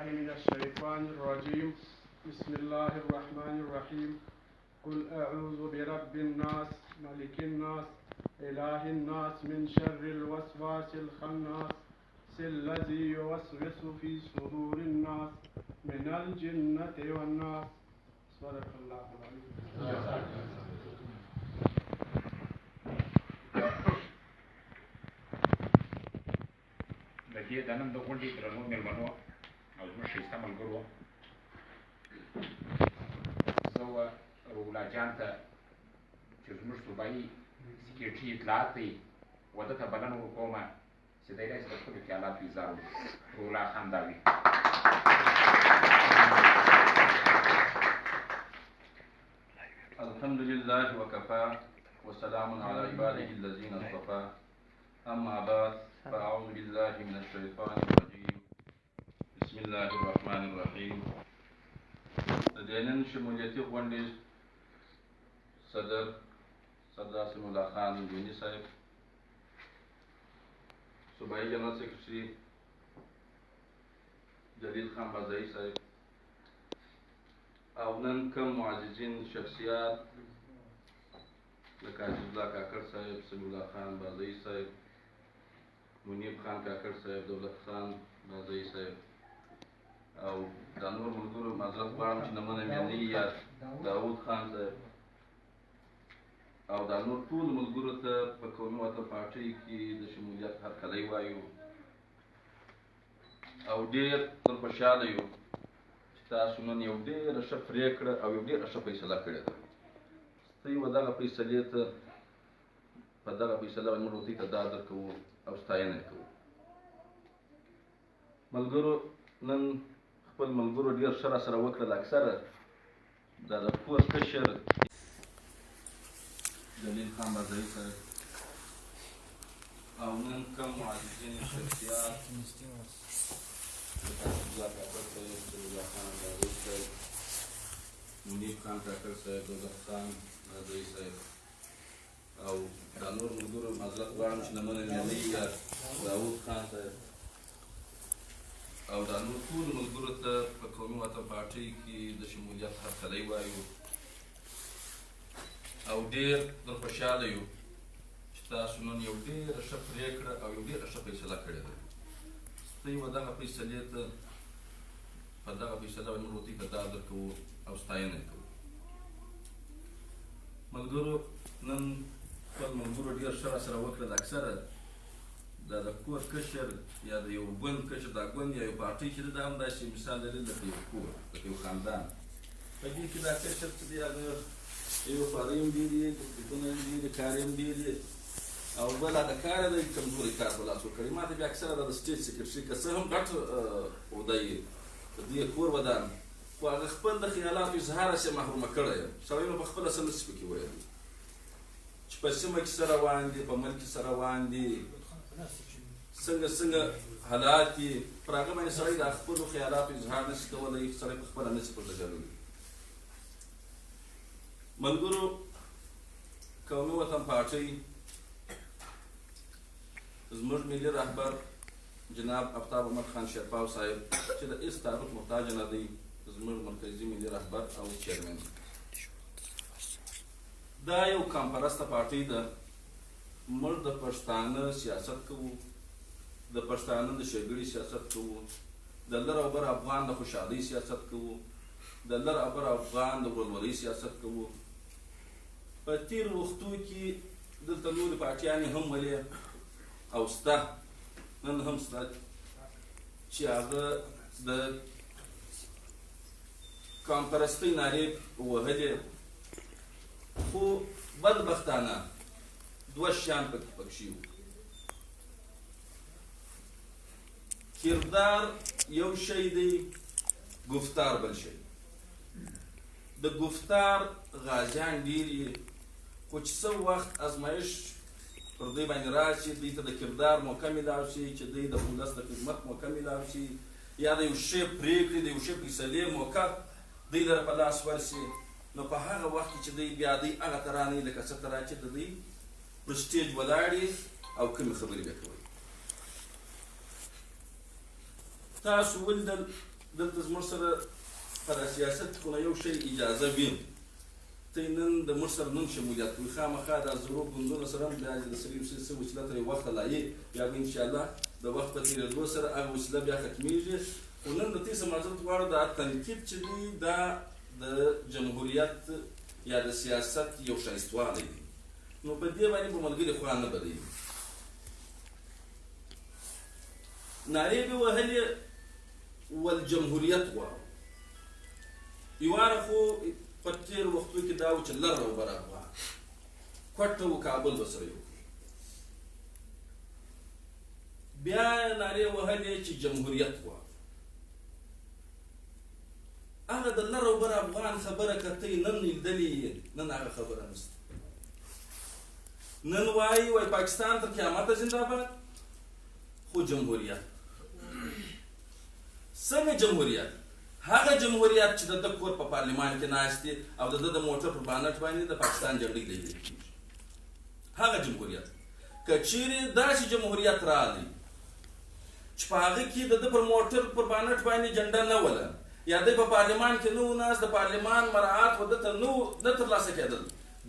بالله من الشيطان الرجيم بسم الله الرحمن الرحيم قل أعوذ برب الناس ملك الناس إله الناس من شر الوسواس الخناس الذي يوسوس في صدور الناس من الجنة والناس. صدق الله العظيم. د دې د نن د غونډې درنو مېلمنو او زموږ ښایسته ملګرو، زه روح الله جان ته چې زموږ صوبایي سکرټري اطلاعات دی وده ته بلنه ورکوم چې دی راشي د خپلو خیالاتو اظهار وکړي. روح الله خان داوي. الحمد لله وكفى وسلام على عباده الذين اصطفى أما بعد فأعوذ بالله من الشيطان الرجيم بسم الله الرحمن الرحيم. لدينا شموليتي غوندي صدر عاصم الله خان جوني صاحب، صوبائي جنرال سیکرټري جلیل خان بازائی صاحب، او نن کم معززین شخصیات لکه عزیز الله کاکړ صاحب، سمیع الله خان بازائی صاحب، منیب خان کاکړ صاحب، دولت خان بازائی صاحب، او دا نور ملګرو معذرت غواړم چې نومونه مې نه یاد، داود خان صاحب، او دا نور ټول ملګرو ته په قومي وطن پارټۍ کې د شمولیت هرکلی وایو او ډېر تر خوشحاله یو چې تاسو نن یو ډېره ښه پرېکړه او یو ډېره ښه فیصله کړې ده. ستاسو و دغه فیصلې ته په دغه فیصله باندې موږ دوی ته داد درکوو او ستاینه یې کوو. ملګرو نن خپل ملګرو ډېر ښه راسره وکړل، اکثره دا د کور کشر جلیل خان بازائی صاحب او نن کم معززین شخصیات لکه عزیزالله کاکړ صاحب، سمیع الله خان بازائی صاحب، منیب خان کاکړ صاحب، دولت خان بازائی صاحب، او دا نور ملګرو معذرت غواړم چې نومونه مې نه یاد، داود خان صاحب، او دا نور ټولو ملګرو ته په قومي وطن پارټۍ کې د شمولیت هرکلی وایو او ډېر در خوشحاله یو چې تاسو نن یو ډېره ښه پرېکړه او یو ډېره ښه فیصله کړې ده. ستاسو و دغه فیصلې ته په دغه فیصله باندې موږ دوی ته داد درکوو او ستاینه یې کوو. ملګرو نن خپل ملګرو ډېر ښه راسره وکړل، اکثره دا د کور کشر یا د یو ګوند کشر، دا ګوند یا یو پارټۍ چې ده دا هم داسې مثال لري لکه یو کور، لکه یو خاندان. په دې کې دا کشر چې دی هغه یو خوارۍ هم ډېر یې، تکلیفونه هم ډېر یې، کار هم ډېر یې، او بل هغه کار دی کمزوری کار په لاس ورکړی. ما ته بیا اکثره دا د سټیټ سیکرټري که څه هم غټ عهده یې د دې کور ودان، خو هغه خپل د خیالاتو اظهار هسې محرومه کړی یم. سړی نو په خپله څه نشي پکې ویلی چې په سیمه کې څه روان دي، په ملک کې څه روان دي، څنګه حالات دي، پر هغه باندې سړی د خپلو خیالاتو اظهار نشي کولی، سړی په خپله نشي پرته ګرځولی. ملګرو قومي وطن پارټۍ زموږ ملي رهبر جناب آفتاب عمر خان شیرپاو صاحب چې د هېڅ تعارف محتاج نه دی، زموږ مرکزي ملي رهبر او چیرمن. دا یو قامپرسته پارټۍ ده. موږ د پښتانه سیاست کوو، د پښتانه د ښېګړې سیاست کوو، د لر او بر افغان د خوشحالۍ سیاست کوو، د لر او بر افغان د ورورولۍ سیاست کوو. په تېرو وختو کې دلته نورې پارټیانې هم ولې او شته، نن هم شته چې هغه د قامپرستۍ نارې وهلې، خو بدبختانه دوه شیان پکې وو. کردار یو شی دی، گفتار بل شی. د گفتار غازیان ډېر یې، خو چې څه وخت ازمایش پر دوی باندې راشي، دوی ته د کردار موقع میلاو شي چې دوی د ولس د خدمت موقع میلاو شي، یا د یو شی پرېکړې د یو شی فیصلې موقع دوی لره په لاس ورشي، نو په هغه وخت کې چې دوی بیا دوی هغه ترانې لکه څه ترا چې د دوی پر سټیج ولاړې او کومې خبرې به کوي. تاسو ولیدل دلته زموږ سره په دا سیاست کې خو نه یو شی اجازه وي ته یې نن د موږ سره نن شمولیت کوي خامخا دا زړو ګوندونو سره هم بیا د سړي څه وسیله ترې وخته لایې بیا به انشاءالله د وخت په تېرېدو سره هغه وسیله بیا ختمېږي خو نن د دې څه معذرت غواړو دا تنقید چې دی دا د جمهوریت یا د سیاست یو ښایستوالی دی نو په دې باندې به ملګري خوا نه بدوي نارې به وهلې والجمهوریت غواړو یواره خو په تېرو وختو کې دا و چې لر او بر افغان کوټه و کابل به سره یو بیا نارې وهلې چې جمهوریت غواړو هغه د لر او بر افغان خبره که ته نن لیدلې نن هغه خبره نشته نن وایي پاکستان تر قیامته زنده‌باد خو جمهوریت څنګه جمهوریت هغه جمهوریت چې د کور په پارلمان کې ناست دی او د موټر په بانټ باندې د پاکستان جنډۍ لیدل کېږي هغه جمهوریت که چیرې داسې جمهوریت راغلی چې په هغه کې د پر موټر پر بانټ باندې جنډه نه وله یا دی په پارلمان کې نه و ناست د پارلمان مراعات و دته نه ترلاسه کېدل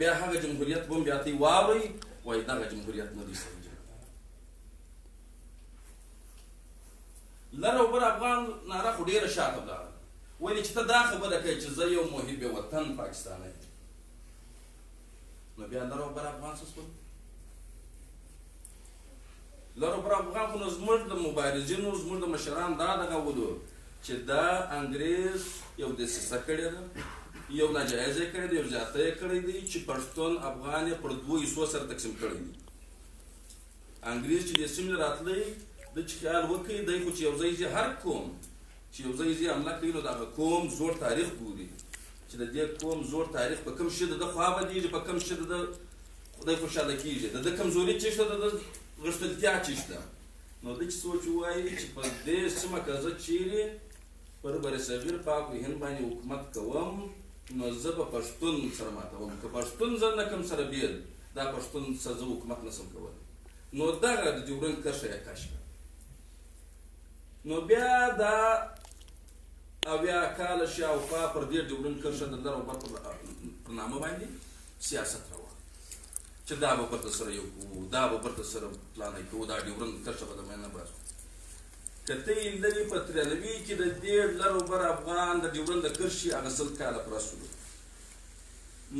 بیا هغه جمهوریت به هم بیا ته واورئ وایي دغه جمهوریت نه دی صحیح لر او بر افغان ناره خو ډېره شاته ولاړه ولې چې ته دا خبره کوې چې زه یو محب وطن پاکستانی یم نو بیا لر او بر افغان څه شول لر او بر افغان خو نو زموږ د مبارزینو زموږ د مشران دا دغه ولو چې دا انګریز یو دسیسه کړې ده یو ناجایزه یې کړې ده یو زیاته یې کړی دی چې پښتون افغان یې پر دوو حصو سره تقسیم کړی دی انګریز چې دې سیمې راتلی د چې خیال وکړي دی خو چې یو ځای ځي هر قوم چې یو ځای ځي حمله کوي نو د هغه قوم زوړ تاریخ ګوري چې د دې قوم زوړ تاریخ په کوم شي د ده خوا بدېږي په کوم شي د ده خدای خوشحاله کېږي د ده کمزوري څه شته د ده غښتلتیا څه شته نو ده چې سوچ ووایي چې په دې سیمه که زه چیرې پر بر صغیر پاک و هند باندې حکومت کوم نو زه به پښتون سره ماتوم که پښتون زه نه کوم سره بیل دا پښتون سره زه حکومت نشم کولی نو دغه د ډیورنډ کرښه یې کش کړه نو بیا دا اویا کاله شاوخوا پر دې ډیورنډ کرښه د لر او بر پر نامه باندې سیاست روان چې دا به برته سره یو کوو دا به برته سره پلانې کوو دا ډیورنډ کرښه به د منځه باسو که ته یې لیدلې په 93 کې د دې لر او بر افغان د ډیورنډ د کرښې هغه 100 کاله پوره شولو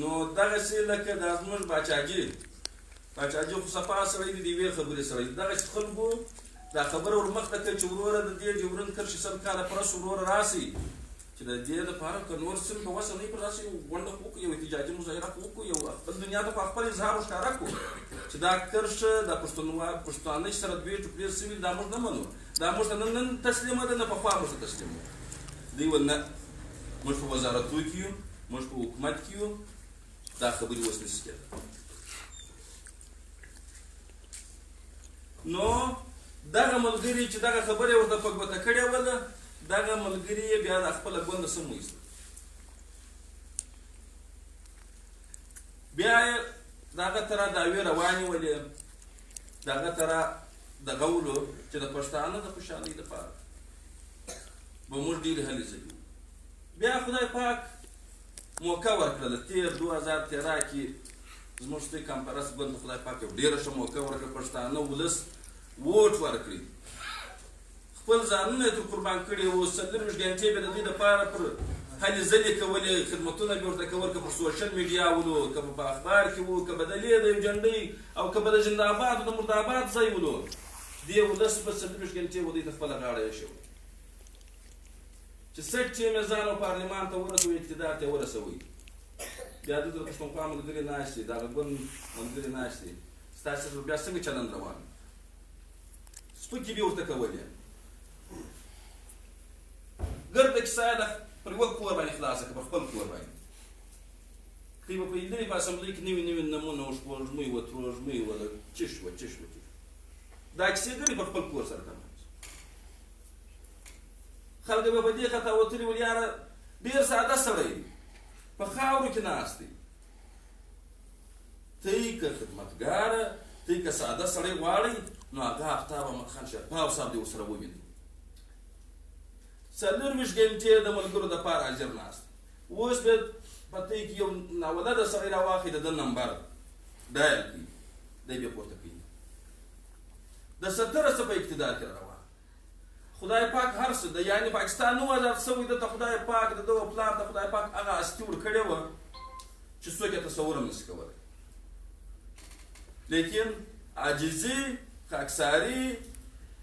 نو دغسې لکه دا زموږ باچاجي خو صفا سړی دی د یوې خبرې سړی دی دغسې خلکو دا خبره ور مخته کړه چې وروره د دې ډیورنډ کرښې 100 کاله پوره شو وروره راسئ چې د دې دپاره که نور سیمې په وسه نه وي پر راسئ غونډه وکړو یو احتجاجي مظاهره وکړو یو خپل دنیا ته په خپل اظهار ښکاره کړو چې دا کرښه د پښتانه چې سره دوې ټوکرې سوي دا موږ نه منو دا موږ ته نن تسلیمه ده نه پخوا موږ ته تسلیمه ده دوی ویل نه موږ په وزارتو کې یو موږ په حکومت کې یو دا خبرې اوس نشي کېدلی نو دغه ملګري چې دغه خبره یې ورته پګوته کړې وله دغه ملګري یې بیا د خپله ګونده سم وایستل بیا یې د هغه طرح دعوې روانې ولې د هغه طرح دغه ولو چې د پښتانه د خوشحالۍ دپاره به موږ ډېرې هلې ځلې بیا خدای پاک موقع ورکړله تېر 2013 کې زموږ ستوی کانفرنس ګوند ته خدای پاک یو ډېره ښه موقع ورکړه پښتانه ولس ووټ ورکړي خپل ځانونه یې تر قربان کړي وو 24 ګنټې به د دوی دپاره پر هلې ځلې کولې خدمتونه به ورته کول که پر سوشل میډیا ولو که په اخبار کې وو که به د لې د یو جنډۍ او که به د زنده‌آباد او د مردآباد ځای ولو دې ولس به 24 ګنټې و دوی ته خپله غاړه ایښې چې سټ چې میزان او پارلمان ته ورسوي اقتدار ته ورسوي بیا دلته د پښتونخوا ملګري ناست دي د هغه ګوند ملګري ناست دي ستاسو سره بیا څنګه چلند روان سپکې به ورته کولې ګرده کیسه یې پر یوه کور باندې خلاصه کړه پر خپل کور باندې دوی به په لیدلې په اسمبلۍ کې نوي نوي نمونه و شپوږمۍ وه تروږمۍ وه چش وه دا کیسې ګرې پر خپل کور سره کړه خلک به په دې خطا وتلي ول یاره ډېر ساده سړی په خاورو کې ناست دی ته یې که خدمتګاره ته یې که ساده سړی غواړئ نو هغه آفتاب احمد خان شیرپاو صاحب دې ورسره ووینئ څلورویشت ګنټې د ملګرو دپاره حاضر ناست اوس به پتې کې یو ناولده سړی راواخلي د ده نمبر ډایل کړي دی بیا پورته کوي د 70 څه په اقتدار کې روان خدای پاک هر څه د یعنې پاکستان نو آزاد شوی ده ته خدای پاک د ده پلار ته خدای پاک هغه هستي ورکړې وه چې څوک یې تصور هم نشي کولی لیکن عاجزي خاکساري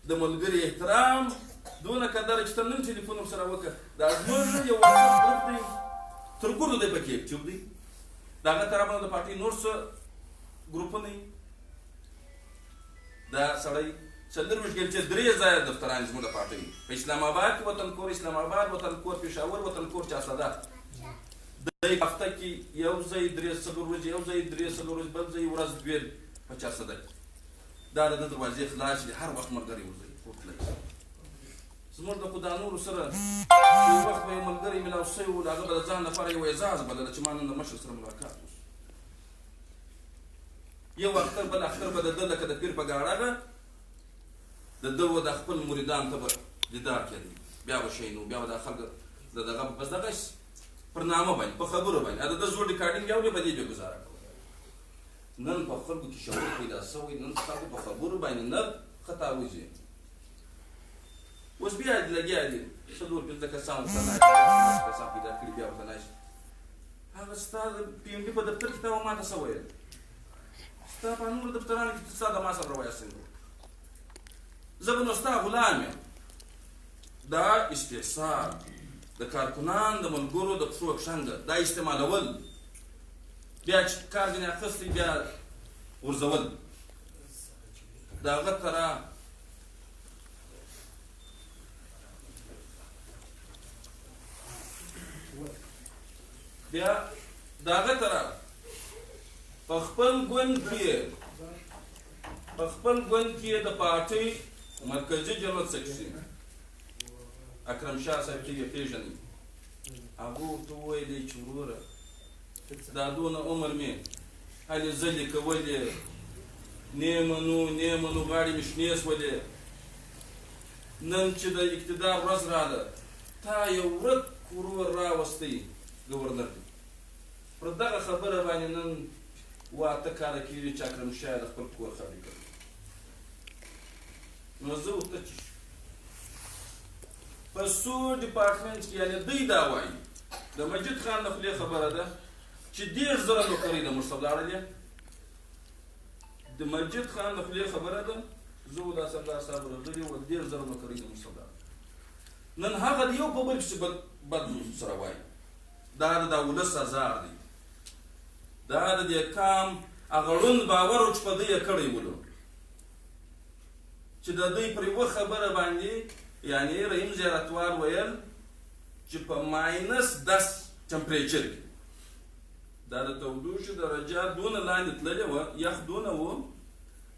د ملګري احترام دونه قدر چې ته نن ټلیفون ورسره وکړه دا زموږ یو وټساپ ګروپ دی تر ګوردو دی پکې اکټیو دی د هغه طرفه نه د پارټۍ نور څه ګروپونه دي دا سړی 40 ګنټې 3 ځایه دفتران زموږ د پارټۍ په اسلام آباد کې وطن کور اسلام آباد وطن کور پېښور وطن کور چاسده د هفته کې یو ځای 3 ورځې یو ځای 3 ورځې بل ځای ورځ 2 په چاسده کې دا د دروازې خلاص دي هر وخت ملګری وځي پورتلی زموږ د خو دا نورو سره یو وخت به یو ملګری میلاو شوی و د هغه به د ځان لپاره یو اعزاز بلله چې ما نن د مشر سره ملاقات وشو یو اختر بل اختر به د ده لکه د پیر په ګاړه د ده و د خپل مریدان ته به دیدار کېدی بیا به شی نو بیا به دا خلک د دغه بس دغه پر نامه باندې په خبرو باندې د ده زوړ ریکارډینګ یو دی په دې بیا ګزاره کوله نن په خلکو کې شعور پیدا شوی نن خلکو په خبرو باندې نه خطا وځي اوس بیا لګیا دي څلور پنځه کسان ورته ناست کسان پیدا کړي بیا ورته ناست هغه ستا د پي ایم ډي په دفتر کې تا ما ته څه ویل ستا په نورو دفترانو کې ستا د ما سره روایت څنګه زه به نو ستا غلام یم دا استحصال د کارکنان د ملګرو د پښو کښنګه دا استعمالول بیا چې کار ځینې اخیستی بیا غورځول د هغه تره بیا د هغه طرف په خپل ګوند کې د پارټۍ مرکزي جنرال سکرټري اکرم شاه صاحب ته یې پېژنئ هغه ورته وویلې چې وروره دا دونه عمر مې هلې ځلې کولې نه منو غاړې مې شنې شولې نن چې د اقتدار ورځ راغله تا یو ورک ورور راوستی ګورنر ته پر دغه خبره باندې نن 8 کاله کېږي چې اکرم شاه د خپل کور خالي کړی نو زه ورته چې په څو ډپارټمنټ کې یعنې دوی دا وایي د مجید خان د خولې خبره ده چې 10,000 نوکرۍ د موږ څخه ولاړلې د مجید خان د خولې خبره ده زه ولا سردار صاحب راغلي و 10,000 نوکرۍ د موږ څخه ولاړلې نن هغه د یو په بل پسې بد سره وایي دا د ولس ازار دی دا د دې کام هغه ړوند باور چې په دوی یې کړی ولو چې د دوی پر یوه خبره باندې یعنې رحیم زیارتوال ویل چې په -10 ټمپریچر کې دا د تودوخې درجه دونه لاندې تللې وه یخ دونه و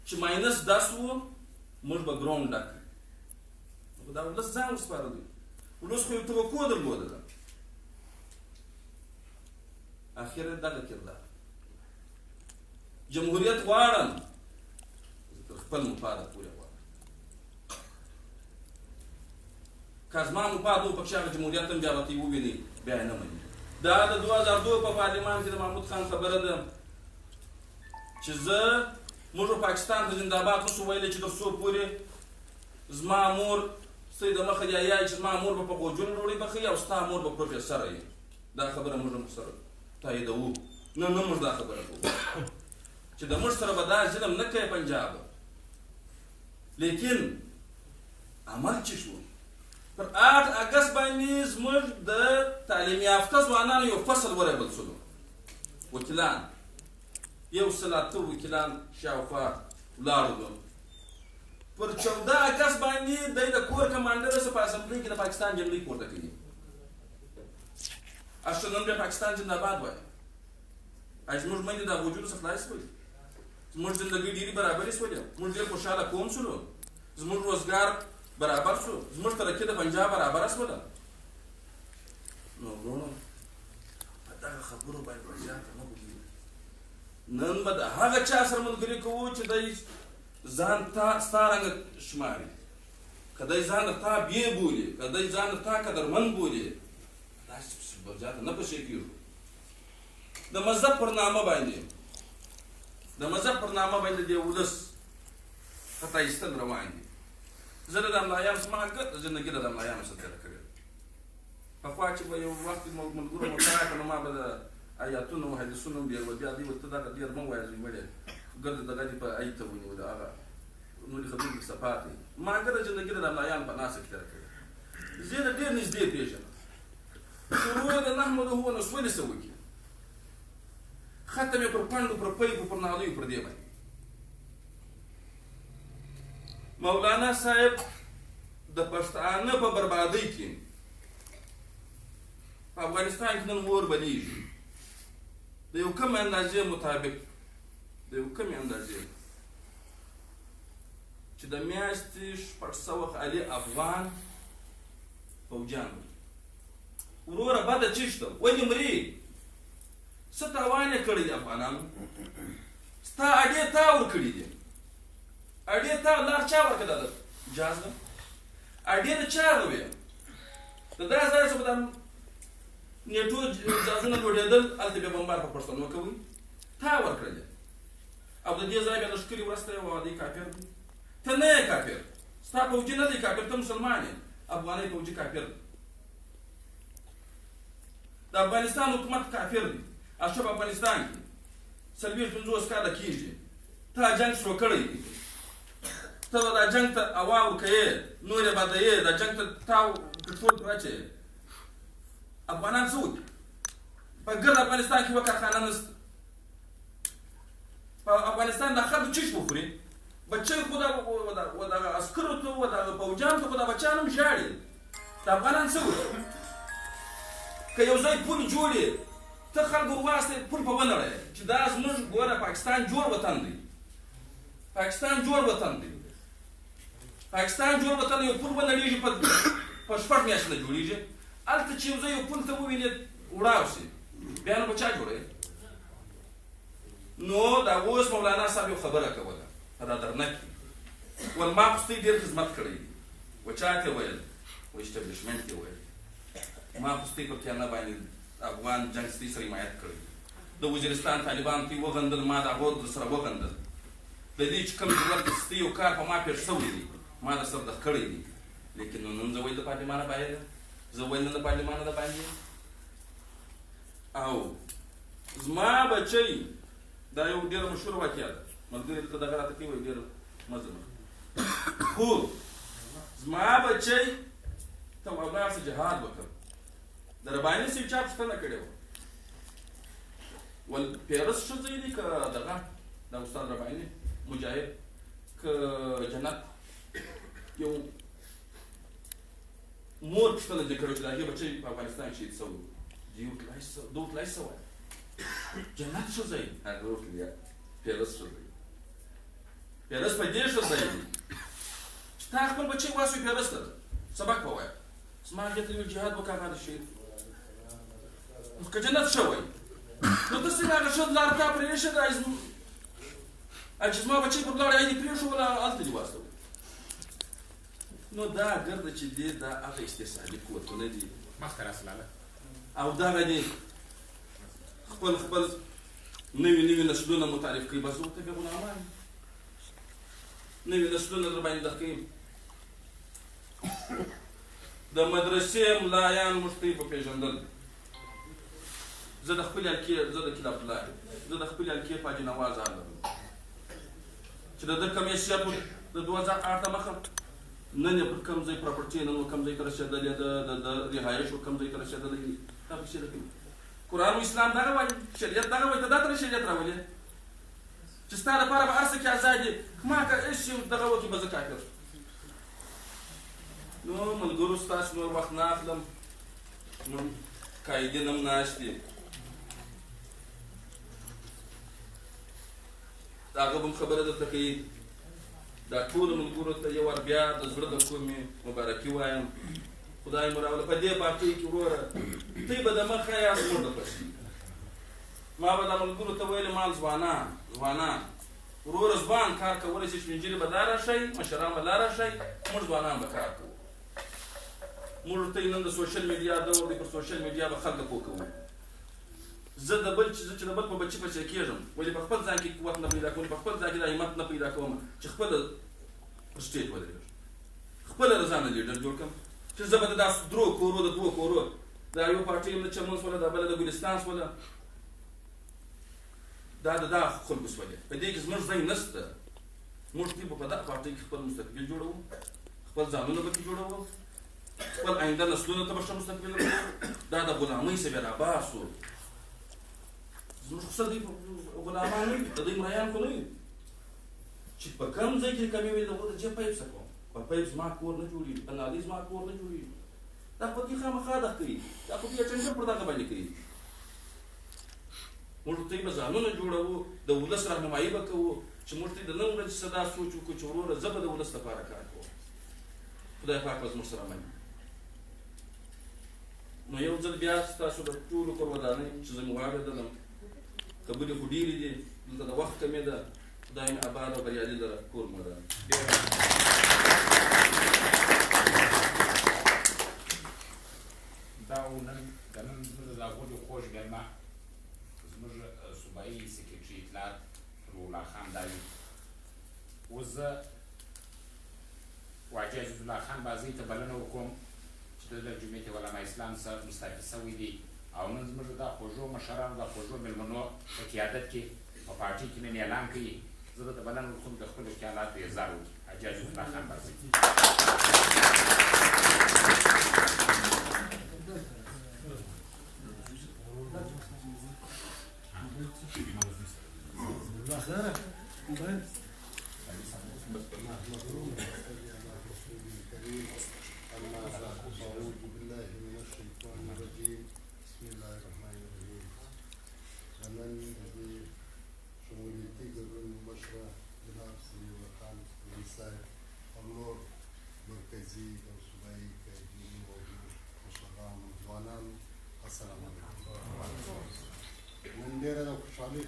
چې -10 و موږ به ګراوند ډک کړو دا ولس ځان وسپارلی ولس خو یو توقع درلودله اخر دغه کردار جمهوریت غواړم تر خپل مفاده پورې غواړم که زما مفاد و پکې هغه جمهوریت هم بیا به ته ووینئ بیا یې نه مني دا د 2002 په پارلمان کې د محمود خان خبره ده چې زه موږ پاکستان ته زنده‌باد نشو ویلی چې تر څو پورې زما مور ستاسو د مخه دی یا چې زما مور به په غوجونو ډوډۍ پخوي او ستا مور به پروفیسره وي دا خبره موږ هم سره تاییدوو نه موږ دا خبره کوو چې د موږ سره به دا ظلم نه کوي پنجاب لیکن عمل چې شو پر 8 اګست باندې زموږ د تعلیم یافته ځوانانو یو فصل وربل شو وکیلان 108 وکیلان شاوخوا ولاړو پر 14 اګست باندې د کور کمانډر سره په اسمبلی کې د پاکستان جمهوریت پورته کړي اشنن به پاکستان زنده‌باد وایي زموږ باندې د وجود څخه خلاص کړي زموږ ژوندۍ ډېرې برابرې شولې موږ ډېر خوشحاله قوم شولو زموږ روزګار برابر شو زموږ ترقي د پنجاب برابره شوله نو وروڼو په دغه خبرو باندې زیاته نه پوهېږو نن به د هغه چا سره ملګري کوو چې دی ځان ستا رنګه شماري که دی ځان د تا بې بولي، که دی ځان د تا قدرمند بولي، داسې به زیاته نه پسې کېږو. د مذهب پر نامه باندې د ولس خطا ایستل روان دي. زه د املایانو زما ګټه زندګي د املایانو سره تېره کړې ده. پخوا چې به یو وخت ملګرو مطالعه کړه نو ما به د ایاتونو او حدیثونو بیا دوی ورته دغه ډېر مه وایه زوی مړې ګرد دغه دې په ایت ته ونیولې هغه نورې خبرې پکې څه پاتې. ما ګټه زندګي د املایانو په ناسته کې تېره کړې. زه یې ډېر نږدې پېژنم. شروع د نحمده ونصلي څه وکړي، ختم یې پر پنډو پر پیپو پر نالیو پر دې باندې. مولانا صاحب د پښتانه په بربادۍ کې په افغانستان کې نن اور بلیږي د یو کمې اندازې مطابق، د یو کمې اندازې چې د میاشتې 600 خالي افغان فوجیان وروره بده څه شته ولې مري؟ څه تاوان یې کړی دی افغانانو؟ ستا اډې تا ورکړي دي، اډې تا لار چا ورکړه؟ ده جاز ده اډې د چا وې؟ د داسې ځای څخه به د نیټو جازونه جوړېدل، هلته بیا بمبار په پښتنو کوي، تا ورکړل. او د دې ځای بیا لښکرې ورسته یې وه دی کافر دی. ته نه یې کافر، ستا فوجي نه دی کافر، ته مسلمان یې. افغاني فوجي کافر دی، د افغانستان حکومت کافر دی. اشرف افغانستان کې 40-50 کاله کېږي، تا جنګ شروع کړی دی، ته به دا جنګ ته هوا ورکوې، نور یې بدوې، دا جنګ ته تا پټرول پرې اچوې. افغانان څه وکړي؟ په ګرد افغانستان کې یوه کارخانه نشته. په افغانستان د خلکو چیش وخوري، بچی خو دغه عسکرو ته و دغه پوجیانو ته خو دا بچیان هم ژاړي. د افغانان څه وکړي؟ که یو ځای پل جوړې، ته خلکو ورواستې پل په ونړی چې دا زموږ ګوره پاکستان جوړ وطن دی، پاکستان جوړ وطن دی، پاکستان جوړ وطن یو پل ونړېږي په 6 میاشتې نه جوړېږي. هلته چې یو ځای یو پل ته ووینې وړاو شي، بیا نو به چا جوړوي؟ نو دا اوس مولانا صاحب یو خبره کوله په دا درنه کې، ول ما خو ستاسې ډېر خدمت کړی دی. و چا ته ویل؟ و اسټبلیشمنټ ته ویل. ما خو ستاسې په کیانه باندې افغان جنګ ستاسې سره حمایت کړی. د وزیرستان طالبانو ته یې وغندل، ما د هغو سره وغندل. د دې چې کوم ضرورت د ستاسې یو کار په ما پېښ شوی دی، ما د سر دخ کړی دی. لیکن نن زه وایي د پارلمانه باید زه ویل نه د پارلمانه د باندې. او زما بچی دا یو ډېره مشهوره واقعه ده، ملګري دلته دغه راته کوي وایي ډېر مزه ده. خو زما بچی ته ولاړ سه جهاد وکړ. د رباني صاحب چا پوښتنه کړې وه، ول پیرس ښه ځای دی که دغه د استاد رباني مجاهد که جنت؟ یو مور پوښتنه دې کړې چې د هغې بچی په افغانستان کې شهید شوی و. ده ورته څه وایي؟ جنت ښه ځای؟ هغه ورته پیرس ښه ځای. پیرس په دې ښه ځای دی چې تا خپل بچی واستوي پیرس ته سبق به وایه. زما هغې ته ویل جهاد وکړه، هغه د شهید. نو که جنت ښه وایي، نو ته څنګه هغه ښه لاره تا پرېښې ده چې زما بچی پر لاره یې دې پرېښوله، هلته دې واستوي. نو دا ګرده چې دی دا هغه استحصالي قوتونه دي او دغه دي خپل نوي نسلونه متعرف کوي. بس ورته بیا غلامان نوي نسلونه در باندې دغ کوي. د مدرسې ملایان موږ ته یې په پېژندل. زه د خپلې حلقې زه د کلاب الله زه د خپلې حلقې په حاجي نواز عالم چې د ده کوم حیثیت و د 2008 مخه، نن یې پر کوم ځای پراپرټي نن و کوم ځای ته رسېدلې ده، د رهایش و کوم ځای ته رسېدلی دی. دا پکې ده کوي. قرآن و اسلام دغه وایي، شریعت دغه وایي، ته دا ته شریعت راولې چې ستا لپاره به هر څه کې ازاد دي. ما که هېڅ یو دغه وکړي به زه کافر. نو ملګرو ستاسو نور وخت نه اخلم، قایدین هم ناست دي، د هغه به هم خبره درته کوي. دا ټولو ملګرو ته یو وار بیا د زړه د کومې مبارکي وایم. خدای مو راوله په دې پارټۍ کې وروره تی به د مخه یاست موږ د پسې. ما به دا ملګرو ته ویلې مال ځوانان وروره ځوان کار کولی شي چې نجونې به دا راشئ مشران به دا راشئ موږ ځوانان به کار کوو موږ ته نن د سوشل میډیا دور دی پر سوشل میډیا به خلک پوه کوو زه د بل چې د بل په بچي پسې کېږم ولې په خپل ځان کې قوت نه پیدا کوم په خپل ځان کې د همت نه پیدا کوم چې خپله پر سټیج ودرېږم خپله د ځانه لیډر جوړ کړم چې زه به د داسې درو کورو د دوو کورو دا یو پارټي یم د چمن شوله دا بله د ګلستان شوله دا د دا خلکو شولې په دې کې زموږ ځای نشته موږ دوی به په دغه پارټۍ کې خپل مستقبل جوړوو خپل ځانونه به پکې جوړوو خپل آینده نسلونو ته به ښه مستقبل ورکوو دا د غلامۍ څخه بیا راباسو زموږ خو دوی غلامان نه وي د دوی مریان خو نه وي چې په کوم ځای کې کمې وي د هغو د جیب پیپ څه کوم په پیپ زما کور نه جوړېږي په نالۍ زما کور نه جوړېږي دا خو دې خامخا دغه کوي دا خو دې اټنډر پر دغه باندې کوي موږ ته به ځانونه جوړوو د ولس رهنمایي به کوو چې موږ ته د نن ورځې څه دا سوچ وکړو چې وروره زه به د ولس لپاره کار کوم خدای پاک به زموږ سره مني نو یو ځل بیا ستاسو د ټولو کور ودانۍ چې زه مې واورېدلم خبرې خو ډېرې دي دلته د وخت کمې ده خدای مې اباد او بریالي لره کور مو ودان دا نن د نن زموږ د هغو د خوږ مېلمه زموږ صوبایي سکرټري اطلاعات روح الله خان دا وي اوس زه واجه عزیز الله خان بازۍ ته بلنه وکړم چې د جمعیت علما اسلام څخه مستعفي شوی دی او نن زموږ د خوږو مشرانو د خوږو مېلمنو په قیادت کې په پارټۍ کې نن اعلان کوي زه به ته بلنه وکړم د خپلو خیالاتو اظهار وکړي حاجي عزیز الله خان بازۍ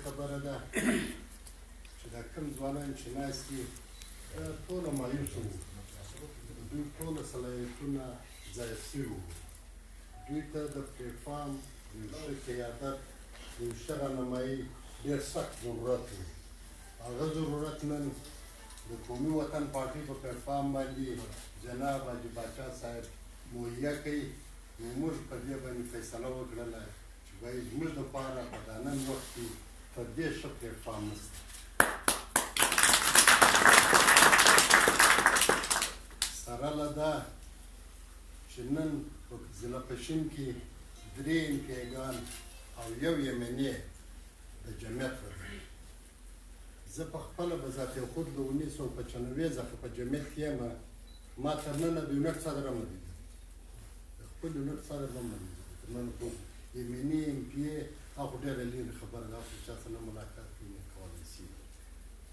خبره ده چې دا کوم ځوانان چې ناست دي ټوله مایوسه وو دوی ټوله صلاحیتونه ضایع شوي وو دوی ته د پلټفارم د یو ښه قیادت د یو ښه رهنمایي ډېر سخت ضرورت و هغه ضرورت نن د قومي وطن پارټۍ په پلټفارم باندې جناب حاجي باچا صاحب مهیا کوي نو موږ په دې باندې فیصله وکړله چې باید زموږ دپاره په دا نن وخت کې تر دې ښه پلټفارم نشته سره له دا چې نن په ضلع پشین کې 3 امپیګان او 1 یمنی د جمعیت ورغلي زه په خپله به ذات خود د 1995 څخه په جمعیت کې یم ما تر ننه د یونټ صدر هم نه لیدلی د خپل یونټ صدر هم نه لیدلی تر ننه پورې یمني امپی هغه خو ډېره لرې خبره ده خو چا سره نه ملاقات کوي نه کولی شي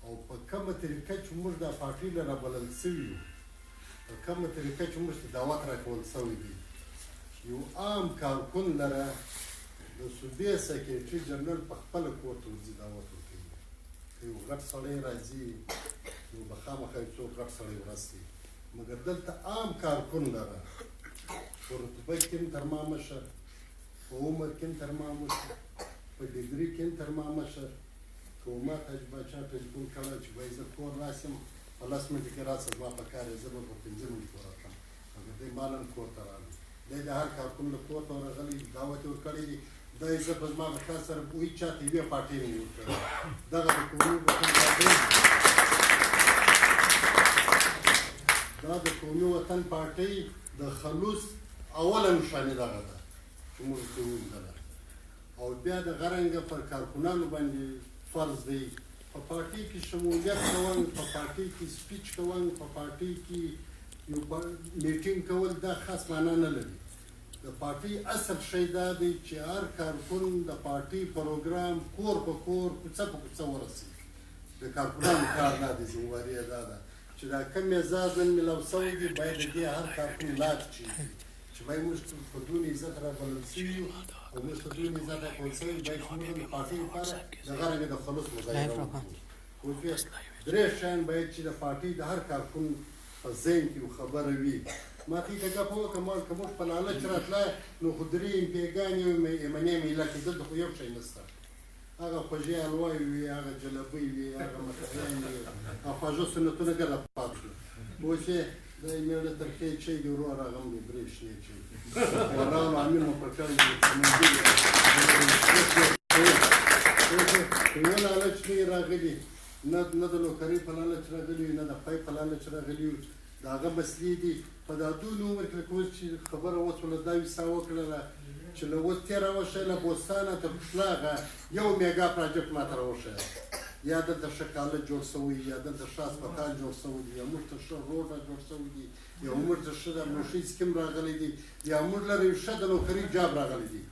او په کومه طریقه چې موږ دا پارټۍ له رابلل شوي یو په کومه طریقه چې موږ ته دعوت راکول شوی دی یو عام کارکون لره د صوبې سکرټري جنرال په خپله کور ته ورځي دعوت ورکوي که یو غټ سړی راځي نو به خامخا یو څوک غټ سړی ورسي مګر دلته عام کارکون لره په رتبه کې هم تر ما مشر په عمر کې هم تر ما مشر په ډګري کې هم تر ما مشر که ما ته حاجي باچا ټلیفون کړی چې باید زه کور راسم په 10 منټه کې راشه زما په کار یې زه به په 15 منټو کې راتلم مګر دی ما نن کور ته راغلی دی د هر کارکون له کور ته ورغلی دعوت یې ورکړی دی دی زه په زما د کار سره هېڅ چا ته یوې پارټۍ نه ورکړی دغه د قومي وطن پارټۍ دا د قومي وطن پارټۍ د خلوص اوله نښانې دغه ده چې موږ ورته ولیدله او بیا دغه رنګه پر کارکونانو باندې فرض دی په پارټۍ کې شمولیت کول په پارټۍ کې سپیچ کول په پارټۍ کې یو میټینګ کول دا خاص معنا نه لري د پارټۍ اصل شی دا دی چې هر کارکون د پارټۍ پروګرام کور په کور کوڅه په کوڅه ورسوي د کارکونانو کار دا دی ذمهواري یې دا ده چې دا کوم اعزاز نن میلاو شوی دی باید د دې هر کارکون لاک شي چې باید موږ په دون عزت رابلل شوي یو او موږ په دون عزت راکول شوي باید موږ د پارټۍ لپاره دغه رنګه د خلوص مظاهره وکړو پوه شوې 3 شیان باید چې د پارټۍ د هر کارکون په ذهن کې خبره وي ما ته یې ګپه وکړه ما که موږ په لالچ راتلی نو خو 3 امپیګانې یمنې میله کې دلته خو یو شی نشته هغه خوږې حلواوې وي هغه جلبۍ وي هغه مکرویانې وي او خواږه سنتونه ګډه پاتې شو پوه شوې دا یې میړه ترخې چای د ورور هغه هم دی درې شنې چای ورانو امین مو په کړی یو لالچ نه یې راغلي نه د نوکرۍ په لالچ راغلي نه د پای په لالچ راغلي د هغه مسلې دي په دا دونه عمر کې لکه اوس چې خبره وشوله دا ویسا وکړله چې له اوس تېره وښیه له بوستانه تر پښلاغه یو میګا پراجکټ ماته راوښیه یا دلته ښه کالج جوړ شوی یا دلته ښه هسپتال جوړ شوی دی یا موږ ته ښه روډ جوړ شوی دی یا موږ ته ښه د مشۍ سکیم راغلی دی یا موږ لره یو ښه د نوکرۍ جاب راغلی دی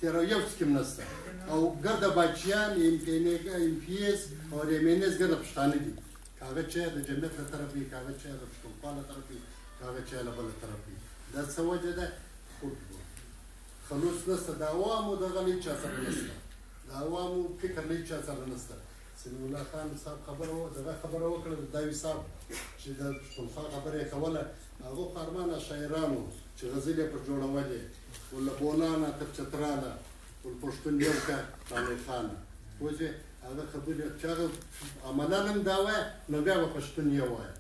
تېره یو سکیم نشته او ګرده باچیان ایم پي ایس او ایم این ایس ګرده پښتانه دي که هغه چا د جمعیت له طرف وي که هغه چا د پښتونخوا له طرف وي که هغه چا له بله طرف وي دا څه وجه ده خلوص نشته د عوامو دغه نه چا سره نشته د عوامو فکر نه چا سره نشته سمیع الله خان صاحب خبره وکړه د داوي صاحب چې د پښتونخوا خبره یې کوله هغو خو ارمانه شاعرانو چې غزل یې پر جوړولې له بولانه تر چترانه ټول پښتون یو که طالب خانه پوه شوې هغه خبرې چې هغه عملا هم دا وایه نو بیا به پښتون یې وایه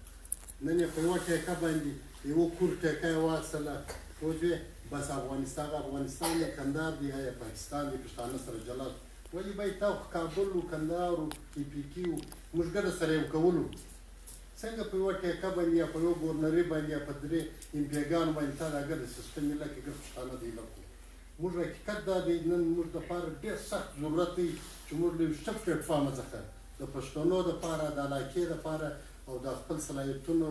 نن یې په یوه ټیکه باندې یوه کور ټیکه یې واخیستله پوه شوې بس افغانستان یې کندهار دی یا پاکستان دی پښتانه سره جلا ولې باید تا خو کابل و کندهار و پي پي کي و موږ ګډه سره یو کولو څنګه په یوه ټیکه باندې یا په یوه ګورنري باندې یا په 3 امپیګانو باندې تا دا ګډه سیسټم یې لکه ګډ پښتانه دی لکو موږ حقیقت دا دی نن موږ دپاره ډېر سخت ضرورت دی چې موږ له یو ښه پلیټفارمه څخه د پښتنو دپاره د علاقې دپاره او د خپل صلاحیتونو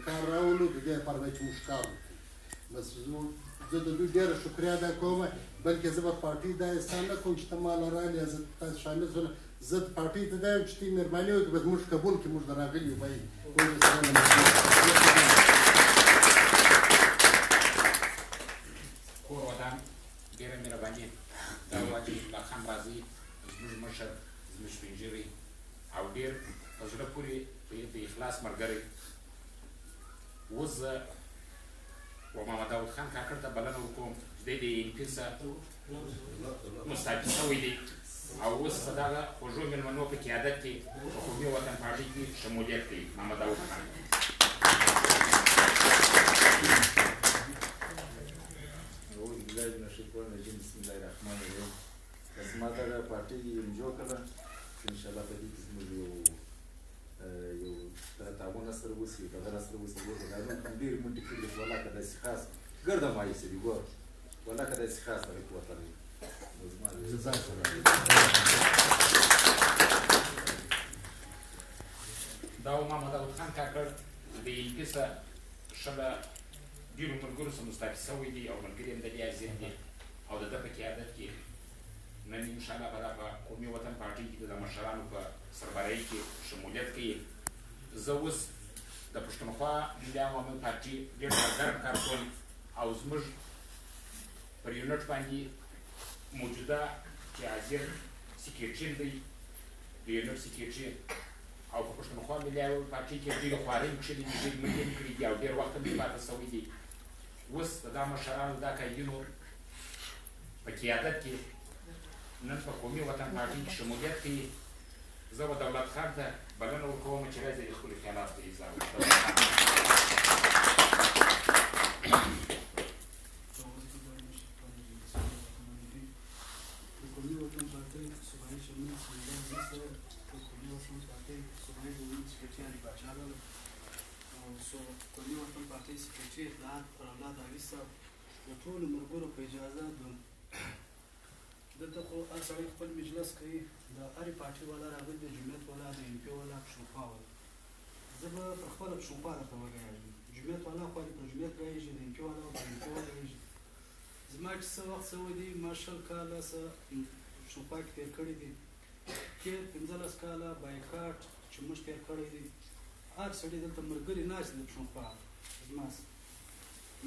کار راولو د دې لپاره باید چې موږ کار وکړو بس زه د دوی ډېره شکریه ادا کوم بلکې زه به پارټۍ دا احسان نه کوم چې ته ما له رالې زه تاسو شامل شوله زه پارټۍ ته دا یم چې ته یې مهرباني وکړې بس موږ قبول کړي موږ د راغلي یو باید کور ودان ډېره مهرباني دا واجب الله خان راځي زموږ مشر زموږ سپین او ډېر په زړه پورې د اخلاص ملګری اوس زه و محمد داود خان کاکړ ته بلنه وکړم چې دی د انپي څخه مستعفي شوی دی او اوس د دغه خوږو مېلمنو په قیادت کې په قومي وطن پارټۍ کې شمولیت کوي محمد داود خان أعوذ بالله من الشيطان الرجيم بسم الله الرحمن الرحيم زما دغه پارټۍ انجو کړه چې انشاءالله په دې کې زموږ یو تعاون سره وشي دغه سره وشي دا نن کوم ډېر منډې کړي دي والله که داسې خاص ګرده مایوسه دي ګوره والله که داسې خاص سړی په وطن وي دا و محمد داود خان کاکړ د انپي څخه ښه له ډېرو ملګرو څخه مستعفي شوی دی او ملګري هم د دې عظیم دي او د ده په قیادت کې نن انشاءالله به دا په قومي وطن پارټۍ کې د مشرانو په سربراهۍ کې شمولیت کوي زه اوس د پښتونخوا ملي عوامي پارټۍ ډېر ګرم کارکون او زموږ پر یونټ باندې موجوده چې حاضر سکرټرین دی د یونټ سکرټري او په پښتونخوا ملي عوامي پارټۍ کې ډېرې خوارۍ مې کښلي دي ډېر منډې مې کړي دي او ډېر وخت مې پاته شوی دی اوس د دا مشرانو دا قایدینو په قیادت کې نن په قومي وطن پارټۍ کې شمولیت کوي زه به دولت خان ته بلنه ورکوم چې راځي د خپلو خیالاتو ته اظهار وکړي قومي وطن پارټۍ سکرټري اطلاعات پر الله داوي صاحب د ټولو ملګرو په اجازه دلته خو هر سړی خپل مجلس کوي د هرې پارټۍ والا راغلي د جمعیت والا د انپي والا پښتونخوا والا زه به پر خپله پښتونخوا درته وګایږم جمعیت والا خو دې پر جمعیت ګایږي د انپي والا پر انپي وګایږي زما چې څه وخت شوی دی ما 20 کاله څه پښتونخوا کې تېر کړي دي کې 15 کاله بایکاټ چې موږ تېر کړی دی هر سړی دلته ملګري ناست دی پښتونخوا زما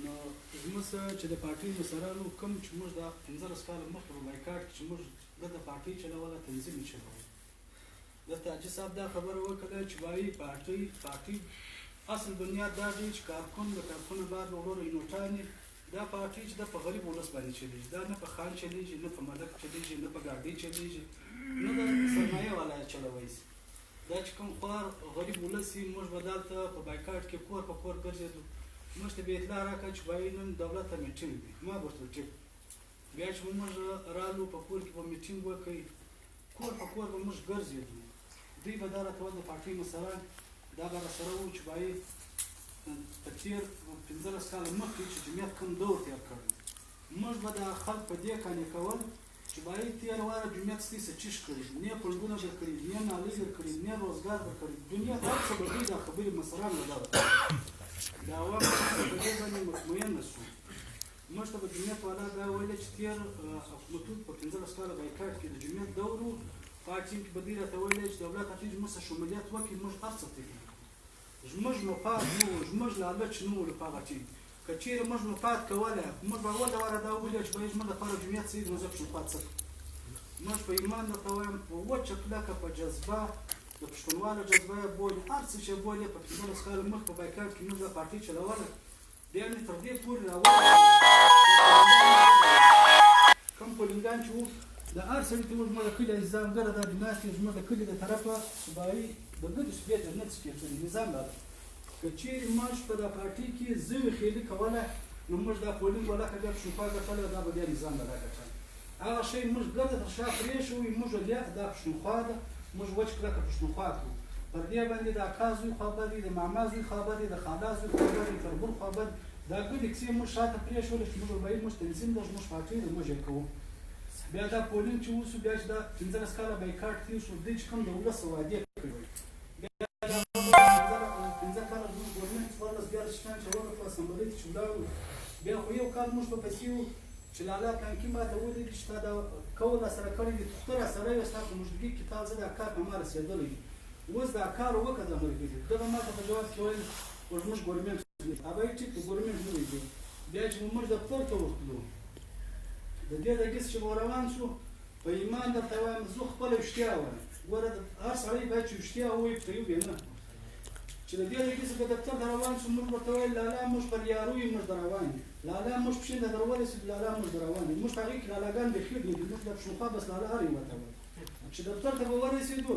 نو زموږ چې د پارټۍ مشرانو کوم چې موږ دا 15 کاله مخکې په بایکاټ کې چې موږ دلته پارټۍ چلوله تنظیم یې چلوله درته حاجي صاحب دا خبره وکړه چې وایي پارټۍ اصل بنیاد دا دی چې کارکون د کارکونه بعد وروره نوټانې دا پارټۍ چې دا په غریب ولس باندې چلیږي دا نه په خان چلیږي نه په ملک چلیږي نه په ګاډۍ چلیږي نه د سرمایه والا چلوی شي دا چې کوم خوار غریب ولس وي موږ به دلته په بایکاټ کې کور په کور ګرځېدو موږ ته به اطلاع راکړه چې وایي نن دولت ته میټینګ دی ما به ورته ټیک بیا چې موږ رالو په کور کې به میټینګ وکړئ کور په کور به موږ ګرځېدو دوی به دا راته ویل د پارټۍ مشران دا به راسره وو چې وایي په تېر 15 کاله مخکې چې جمعیت کوم دور تېر کړی موږ به دا خلک په دې قانع کول چې وایي تېر واره جمعیت ستاسې څه چیش کړي نه پلګونه در کړي نه نالۍ در کړي نه روزګار در کړي دنیا هر څه به دوی دا خبرې مشران به دا د عوام په دې باندې مطمئن نه شو موږ ته به جمعیت والا دا ویل چې تېر حکومتونو په 15 کاله بایکاټ کې د جمعیت دور و په هغه ټیم کې به دوی راته ویل چې دولت هغې زموږ څخه شمولیت وکړي موږ هر څه کوي زموږ مفاد نه و زموږ لالچ نه و په هغه ټیم که چېرې موږ مفاد کولی موږ به اول واره دا وویل چې باید زموږ لپاره جمعیت څه نو زه پښتونخوا څه موږ په ایمان درته وایم په وچه کلکه په جذبه د پښتونواله جذبه یې بولي هر څه چې بولي په 15 کاله مخکې په بایکاټ کې موږ دا پارټۍ چلوله بیا مې تر دې پورې کوم پولینګان چې وو د هر سړي ته زموږ د کلي نظامګره دا د ناستې زموږ د کلي د طرفه صوبایي د ګډو سپېڅ نه سپېڅلي نظام لري که چېرې موږ په دا پارټۍ کې زوی خیلي کوله نو موږ دا پولینګ ولاکه بیا پښتونخوا ګټله دا به بیا نظام به راګټل هغه شی موږ ګرده تر شا پرېښوی موږ بیا دا پښتونخوا ده موږ وچ کلکه پښتونخوا کړو پر دې باندې د اکا زوی خوابه دي د ماما زوی خوابه دي د خالا زوی خوابه دي تربور خوابه دي دا ګډې کیسې موږ شاته پرېښولې چې موږ وایي موږ تنظیم ده زموږ پارټۍ ده موږ یې کوو بیا دا پولینګ چې وشو بیا چې دا 15 کاله بایکاټ تېر شو دوی چې کوم د ولس وعدې کړې وې بیا دا 15 کاله زموږ ګورنمنټ 14 شپان چې ورغلو اسامبلۍ ته چې ولاړو بیا خو یو کال موږ په پسې وو چې لالا پلانکي ماته ولیدل چې تا دا کول راسره کړی دي تخته راسره یې ستا په موږدګي کې تا زه دا کار په ما رسېدلی دي اوس دا کار وکړه د ملګري دغه ماته په جواب کې ویل زموږ ګورنمنټ هغه ټیک د ګورنمنټ نه دی بیا چې موږ دفتر ته ورتلو د دې دګیس چې روان شو په ایمان درته وایم زه خپله رښتیا وایم ګوره هر سړی باید چې رښتیا ووایي په یو نه چې د دې دګیس په دفتر ته روان شو موږ ورته ویل لالا موږ پر یارو یو موږ روان یو لالا موږ پښې ته درورسېدو لالا موږ روان یو موږ په هغې کې لالاګان بېخي دي موږ د پښتونخوا بس لالا هر یو ورته ویل چې دفتر ته به ورسېدو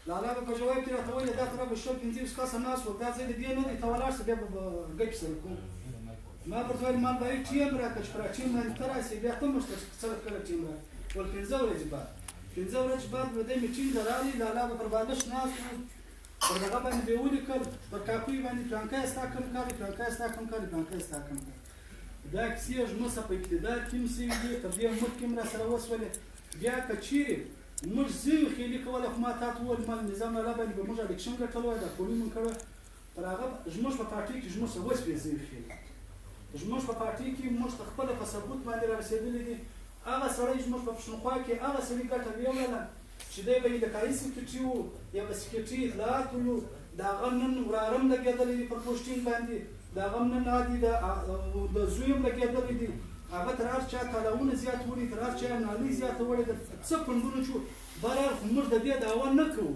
لالا به په جواب کې راته ویل دا طرف به 15 کسه ناست وو دا ځای د دې نه دی ته ولاړ شه بیا به ګپ سره کوو ما ورته ویل ما به ټیم راکړه چې پر ټیم باندې ته راسې بیا ته موږ ته څه کله ټیم راکړه ول 15 ورځې بعد 15 ورځې بعد به دی میټینګ ته راغلی لالا به پر بالښت ناست و پر دغه باندې به یې ولیکل پر کاپۍ باندې پلانکی ستا کوم کار دی پلانکی ستا کوم کار دی پلانکی ستا کوم کار دا کیسې زموږ په اقتدار کې هم سوي دي تر دې مخکې هم راسره وسولې بیا که چیرې موږ زوی خیلي کوله خو ما تا ته وویل ما نظام لالا باندې به موږ الیکشن ګټلی وای دا پولي مونږ کړی پر هغه زموږ په پارټۍ کې زموږ څه وسوې زوی خیلي زموږ په پارټۍ کې موږ ته خپله په ثبوت باندې را رسېدلي دي هغه سړی زموږ په پښتونخوا کې هغه سړي ګټه ویوړله چې دی به یې د کاري سکرټري و یا به سکرټري اطلاعات وو د هغه نن ورارم لګېدلی دي پر پوسټینګ باندې د هغه نن عادي د زوی هم لګېدلی دي هغه تر هر چا کالاونه زیات وړي تر هر چا نالۍ زیاته وړې ده څه پنډونه چې بهرحال خو موږ د دې دعوه نه کوو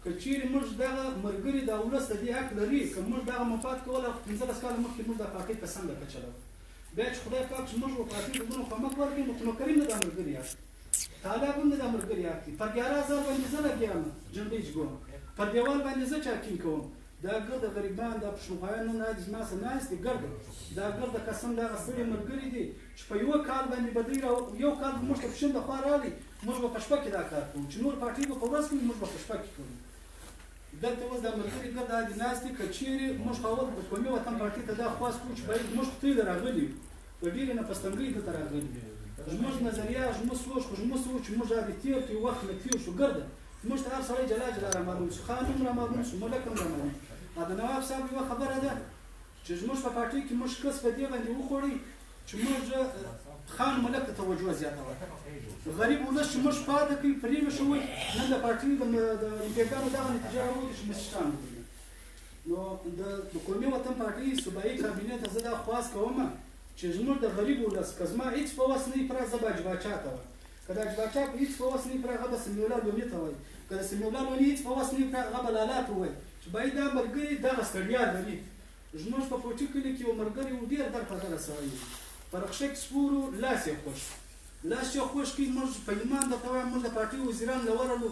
که چیرې موږ دغه ملګري دا ولس د دې حق لري که موږ دغه مفاد کولی 15 کاله مخکې موږ دا پارټۍ په سمه ښه چلوو بیا چې خدای پاک چې موږ و پارټۍ د دونه خامک ورکړي نو نو کریم نه دا ملګري یاست طالب هم نه دا ملګري یاست پر 11000 باندې زه لګیام جنډۍ جګوم پر دیوال باندې زه چاکین کوم دا ګرده غریبان دا پښتونخوایان نن راځي زما سره ناست دي ګرده دا ګرده قسم دغه ستړي ملګري دي چې په یوه کال باندې به دوی یو کال به موږ ته پښین د خوا راغلی موږ به په شپه کې دا کار کوو چې نور پارټۍ به په ورځ کوي موږ به په شپه کې کوو دلته اوس دا ملګري ګرده دي ناست دي که چیرې موږ خو اول د قومي وطن پارټۍ ته دا خواست کوو چې باید موږ خو تېله راغلي یو په ډېرې نفستنګۍ دلته راغلي زموږ نظریه زموږ سوچ خو زموږ سوچ چې موږ هغې تېر کړو وخت نه تېر شو ګرده موږ ته هر سړی جلا جلا رامعلوم شو خان هم رامعلوم شو ملک هم رامعلوم د نواب صاحب یوه خبره ده چې زموږ په پارټۍ کې موږ کس په دې باندې وخوړی چې موږ خان ملک ته توجه زیاته وکړه غریب ولس چې موږ پاته کوي پرېږه شوی نن د پارټۍ د امپیګانو دغه نتیجه راوړي چې مسیحان وکړي نو د قومي وطن پارټۍ صوبایي کابینې ته زه دا خواست کوم چې زموږ د غریب ولس که زما هېڅ په وس نه وي پره زه باجباچا ته وایم که د اجباچا په هېڅ په وس نه وي هغه به سمیع الله لوني ته وایي که د سمیع الله لوني هېڅ په وس نه وي هغه به لالا ته وایي چې باید دا ملګري دغه ستړیا لري زموږ په پوټي کلي کې یو ملګری و ډېر در په دغه سړی و په رخشک سپورو لاس یې خوش کړي موږ په ایمان درته وایم موږ د پارټي وزیران له ورغلو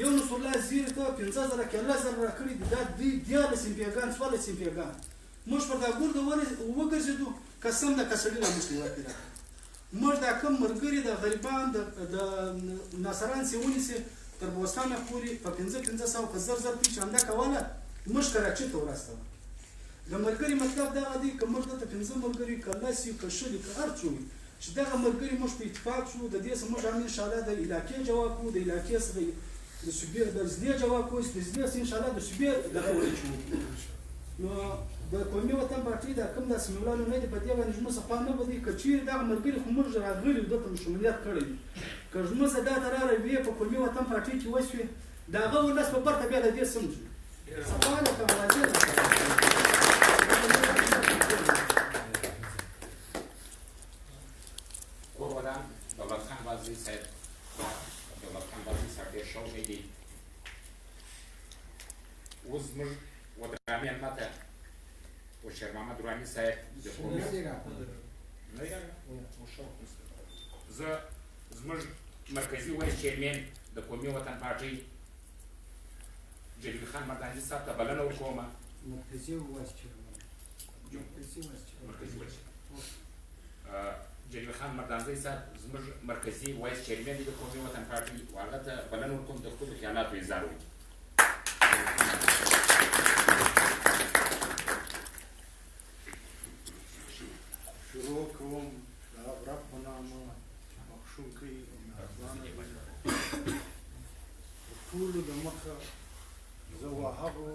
یو نصر الله زیري ته 15,000 کې 10,000 راکړي دي دا 14 امپیاګان 14 امپیاګان موږ پر دا ګورده وګرځېدو قسم د کسړي را موږ نیوکې راکړه موږ دا کم ملګري د غریبان د ناصران سې ونیسي تر بوستانه پورې په 500 په زر پیچ همدا کوله موږ کراچۍ ته ورسوه د ملګري مطلب دغه دی که موږ دلته 15 ملګري که لس یو که شل که هر څو وي چې دغه ملګري موږ په اتفاق شو د دې څخه موږ هم انشاءالله د علاقې جواب کوو د علاقې څخه د صوبې د ضلعې جواب کوو د ضلعې څخه انشاءالله د صوبې دغه وچو نو د قومي وطن پارټي دا کوم د سمیع الله لوني دی په دې باندې زموږ څه خوا نه بدي که چیرې دغه ملګري خو موږ راغلي دلته مو شمولیت کړی وي که زموږ څه دا ته راغلی په قومي وطن پارټي کې وشوې د هغه ولس په برخه بیا د دې سمجو سوال کوم واضح کور ودان دولت خان بازري صاحب ډېر شوقی دی اوس زموږ ودانیان ماته و شېرمحمد روحاني صاحب د زه زموږ مرکزي وایس چیرمین د قومي وطن پارټۍ جلیل خان مردانجي صاحب ته بلنه ورکوم مرکزي وایس جلیل خان مردانجي صاحب زموږ مرکزي وایس چیرمین دی د قومي وطن پارټۍ و هغه ته بلنه ورکوم د خپلو خیالاتو اظهار وکړي شروع کوم د رب په نامه بخښونکی او مهربانه ټولو د مخه زه هغو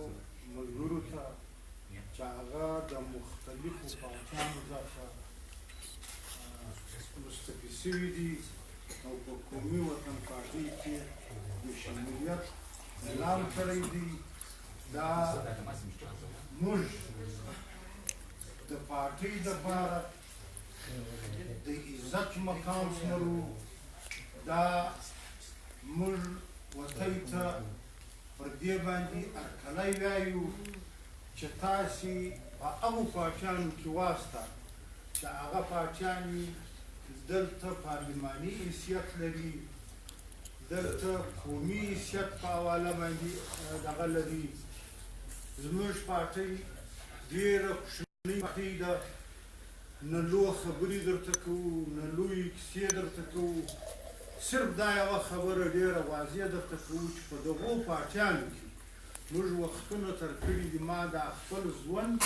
ملګرو ته چې هغه د مختلفو پاچانو څخه مستفید شوي دي او په قومي وطن پارټۍ کې د شمولیت اعلان کړی دی دا موږ د پارټۍ دپاره د عزت مقام سمرو دا موږ وطن ته پر دې باندې هرکلی وایو چې تاسې په هغو پاچانو کې واسطه چې هغه پاچان دلته پارلماني حیثیت لري دلته قومي حیثیت په حواله باندې دغه لري زموږ پارټۍ ډېره کوچنۍ پارټۍ ده نه لوی خبرې درته کوو نه لویې کیسې درته کوو صرف دا یوه خبره ډېره واضح درته کوو چې په دغو پاچانو کې موږ وختونه تر کړي دي ما دا خپل ژوند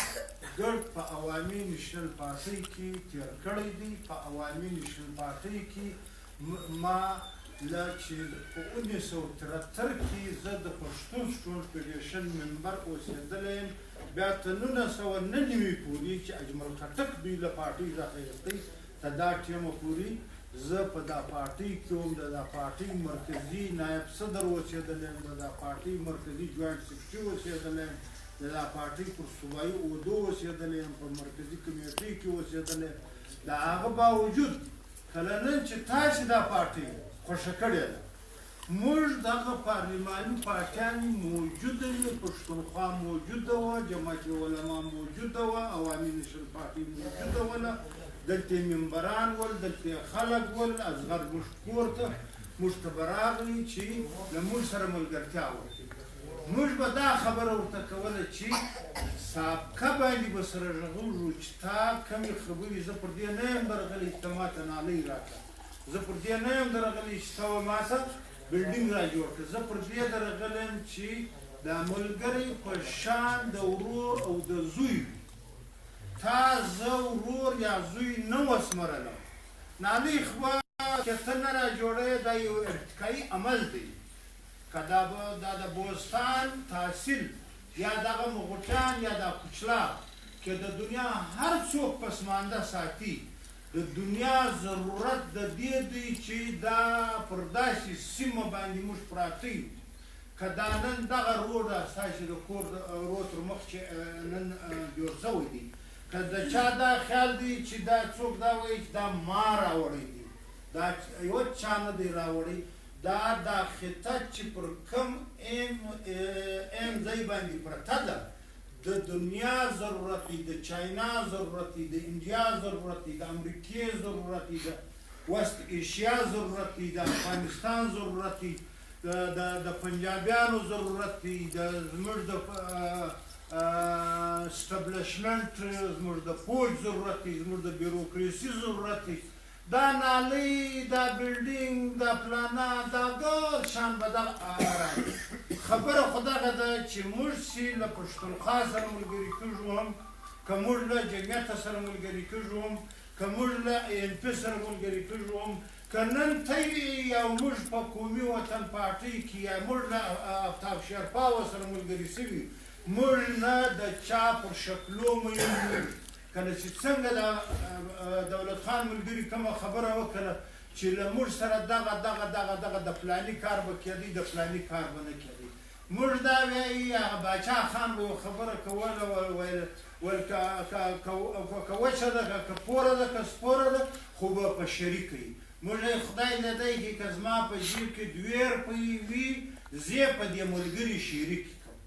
ګډ په عوامي نیشنل پارټۍ کې تېر کړی دی په عوامي نیشنل پارټۍ کې ما له چې په 1973 کې زه د پښتون سټوډنټ فیډریشن ممبر اوسېدلی یم بیا تر 1999 پورې چې اجمل خټک دوی له پارټۍ راخیستی تر دا ټیمه پورې زه په دا پارټۍ کې وم د دا پارټۍ مرکزي نایب صدر اوسېدلی یم د دا پارټۍ مرکزي جوینټ سیکرټري اوسېدلی یم د دا پارټۍ پر صوبایي عهدو اوسېدلی یم په مرکزي کمیټۍ کې اوسېدلی یم د هغه باوجود کله نن چې تاسې دا پارټۍ خوښه کړې ده موږ دغه پارلماني پاچان موجوده وي پښتونخوا موجوده وه جماعت العلما موجوده وه عوامي نیشنل پارټۍ موجوده وله دلته ممبران ول دلته خلک ول اصغر موږ کور ته موږ ته به راغلي چې له موږ سره ملګرتیا وکړي موږ به دا خبره ورته کوله چې سابقه باندې به سره غږېږو چې تا کمې خبرې زه پر دې نه یم درغلی چې ته ماته نالۍ راکړه زه پر دې نه یم درغلی چې ته ماته بلډینګ را جوړ کړه زه پر دې درغلی یم چې دا ملګری په شان د ورور او د زوی تا زه ورور یا زوی نه وسمرلم نالۍ خو چې ته نه را جوړوې دا یو ارتقایي عمل دی که دا د بوستان تحصیل یا دغه مغوټیان یا دا کوچلا که د دنیا هر څوک پسمانده ساتي د دنیا ضرورت د دې دی چې دا پر داسې سیمه باندې موږ پراته یو که دا نن دغه روډ ستاسې د کور روډ تر مخ چې نن جوړ شوی دی که د چا دا خیال دی چې دا څوک دا وایي چې دا ما راوړی دی دا یو چا نه دی راوړی، دا خطه چې پر کم ایم ځای باندې پرته ده، د دنیا ضرورت دی، د چاینا ضرورت دی، د انډیا ضرورت دی، د امریکې ضرورت دی، د وست ایشیا ضرورت دی، د افغانستان ضرورت دی، د پنجابیانو ضرورت دی، زموږ د اسټابلیشمنټ، زموږ د فوج ضرورت دی، زموږ د بیروکراسي ضرورت دی. دا نالۍ، دا بلډینګ، دا پلانه، دا ګل شان به دغه خبره خو دغه ده چې موږ چې له پښتونخوا سره ملګري کېږو هم، که موږ له جمعیته سره ملګري کېږو هم، که موږ له ANP سره ملګري کېږو هم، که نن ته یا موږ په قومي وطن پارټۍ کې یا موږ له آفتاب شیرپاوه سره ملګري شوي، موږ نه د چا پر شکلو میین. کله چې څنګه د دولت خان ملګري کومه خبره وکړه چې له موږ سره دغه د فلاني کار به کېدی، د فلاني کار به نه کېدی. موږ دا وایي هغه باچا خان به یو خبره کوله، ویل که وچه ده، که پوره ده، که سپوره ده، خو به په شریکه وي. موږ خدای دې دی که زما په جیب کې 2 روپۍ وي، زه یې په دې ملګري شریک کړم.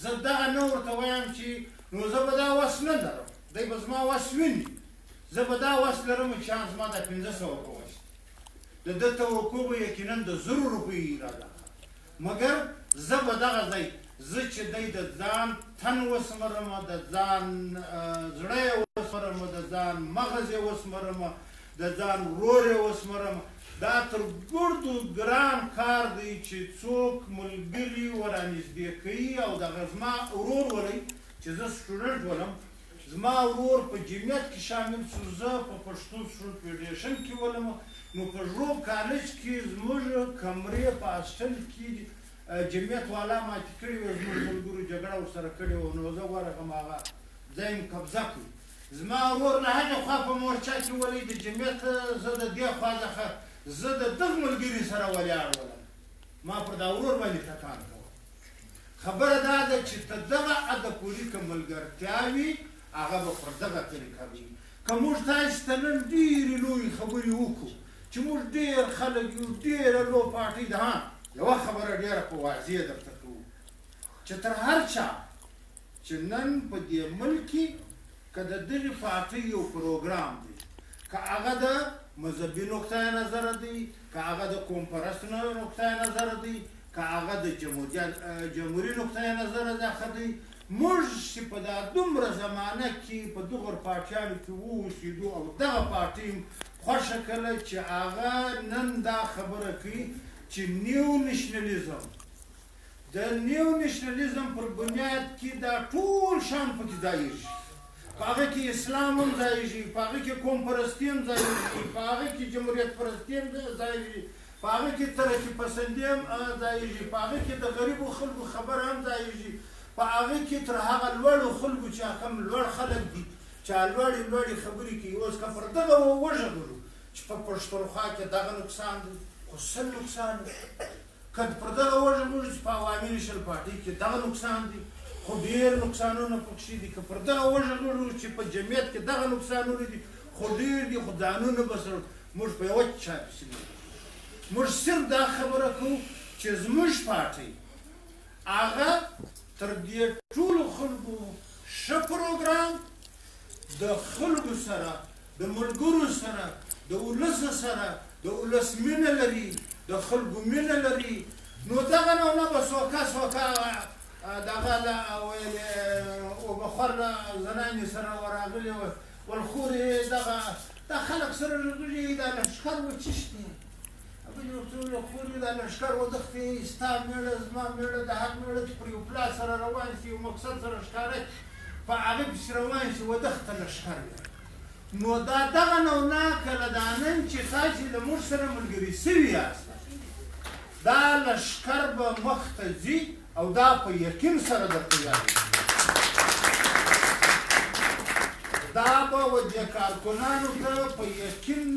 زه دغه نه ورته وایم چې نو زه به دا وس نه لرم، دی به زما وس ویني، زه به دا وس لرم چې زما دا 500 په وس د ده توقع به یقینا د 1000 روپۍ اراده، مګر زه به دغه ځای زه چې دی د ځان تن وسمرمه، د ځان زړه یې وسمرمه، د ځان مغز یې وسمرمه، د ځان ورور یې وسمرمه. دا تر ګردو ګران کار دی چې څوک ملګري ورانږدې کوي او دغه زما ورور ولئ چې زه سټوډنټ ولم، زما ورور په جمعیت کې شامل شو، زه په پښتو سټوډنټ فیډریشن کې ولم. نو په ژوب کالج کې زموږ کمرې په هاسټل کې جمعیت والا ماتې کړي وه، زموږ ملګرو جګړه ورسره کړې وه. نو زه ورغلم هغه ځای مې قبضه کړو. زما ورور له هغې خوا په مورچا کې ولئ د جمعیت، زه د دې خوا څخه زه د دغه ملګري سره ولاړ ولم. ما پر دا ورور باندې ټکان کوه. خبره دا ده چې ته دغه حده پورې که ملګرتیا وي، هغه به پر دغه طریقه وي. که موږ تاسو ته نن ډېرې لویې خبرې وکړو چې موږ ډېر خلک یو، ډېره لو پارټۍ ده، یوه خبره ډېره په واضح درته کوو چې تر هر چا چې نن په دې ملک کې که د دغې پارټۍ یو پروګرام دی، که هغه د مذهبي نقطه نظر دی، که هغه د قوم پرست نقطه نظر دی، که هغه د جمهوري نقطه نظر داخل دی، موږ چې په دا دومره زمانه کې په دغو پارټیانو کې واوسېدو او دغه پارټۍ خوښه کړله چې هغه نن دا خبره کوي چې نیو نشنلیزم، د نیو نشنلیزم پر بنیاد کې دا ټول شان پکې ځایږي. په هغه کې اسلام هم ځایږي، په هغه کې قوم پرستي هم ځایږي، په هغه کې جمهوریت پرستي هم ځایږي، په هغه کې ترقي پسندي هم ځایږي، په هغه کې د غریبو خلکو خبره هم ځایږي، په هغه کې تر هغه لوړو خلکو چې کوم لوړ خلک دي چې لوړې خبرې کوي. اوس که پر دغه وژغورو چې په پښتونخوا کې دغه نقصان دی، خو سل نقصان دی. که پر دغه وژغورو چې په عوامي نېشنل پارټۍ کې دغه نقصان دی، خو ډېر نقصانونه پکښې دي. که پر دغه وژغورو چې په جمعیت کې دغه نقصانونه دي، خو ډېر دي، خو ځانونه به سره موږ په یوه چا پسې نه. موږ صرف دا خبره کوو چې زموږ پارټۍ هغه تر دې ټولو خلکو ښه پروګرام د خلکو سره، د ملګرو سره، د ولس سره، د ولس مینه لري، د خلکو مینه لري. نو دغه نه به سوکه دغه ویلې اوبخور زنانې سره ورغلې وه، ولخورې دغه دا خلک سره رغږي، دا لښکر وچیشتې خورې دا لښکر ودښتې، ستا مېړه زما مېړه د هر مېړه چې پر یو پلا سره روان شي، یو مقصد سره ښکاره په هغه پسې روان شي، ودښته لښکر وي. نو دا دغه نونه کله دا نن چې تاسې له موږ سره ملګري سوي یاست، دا لښکر به مخته ځي او دا په یقین سره درته یادوي. دا به دې کارکنانو ته په یقین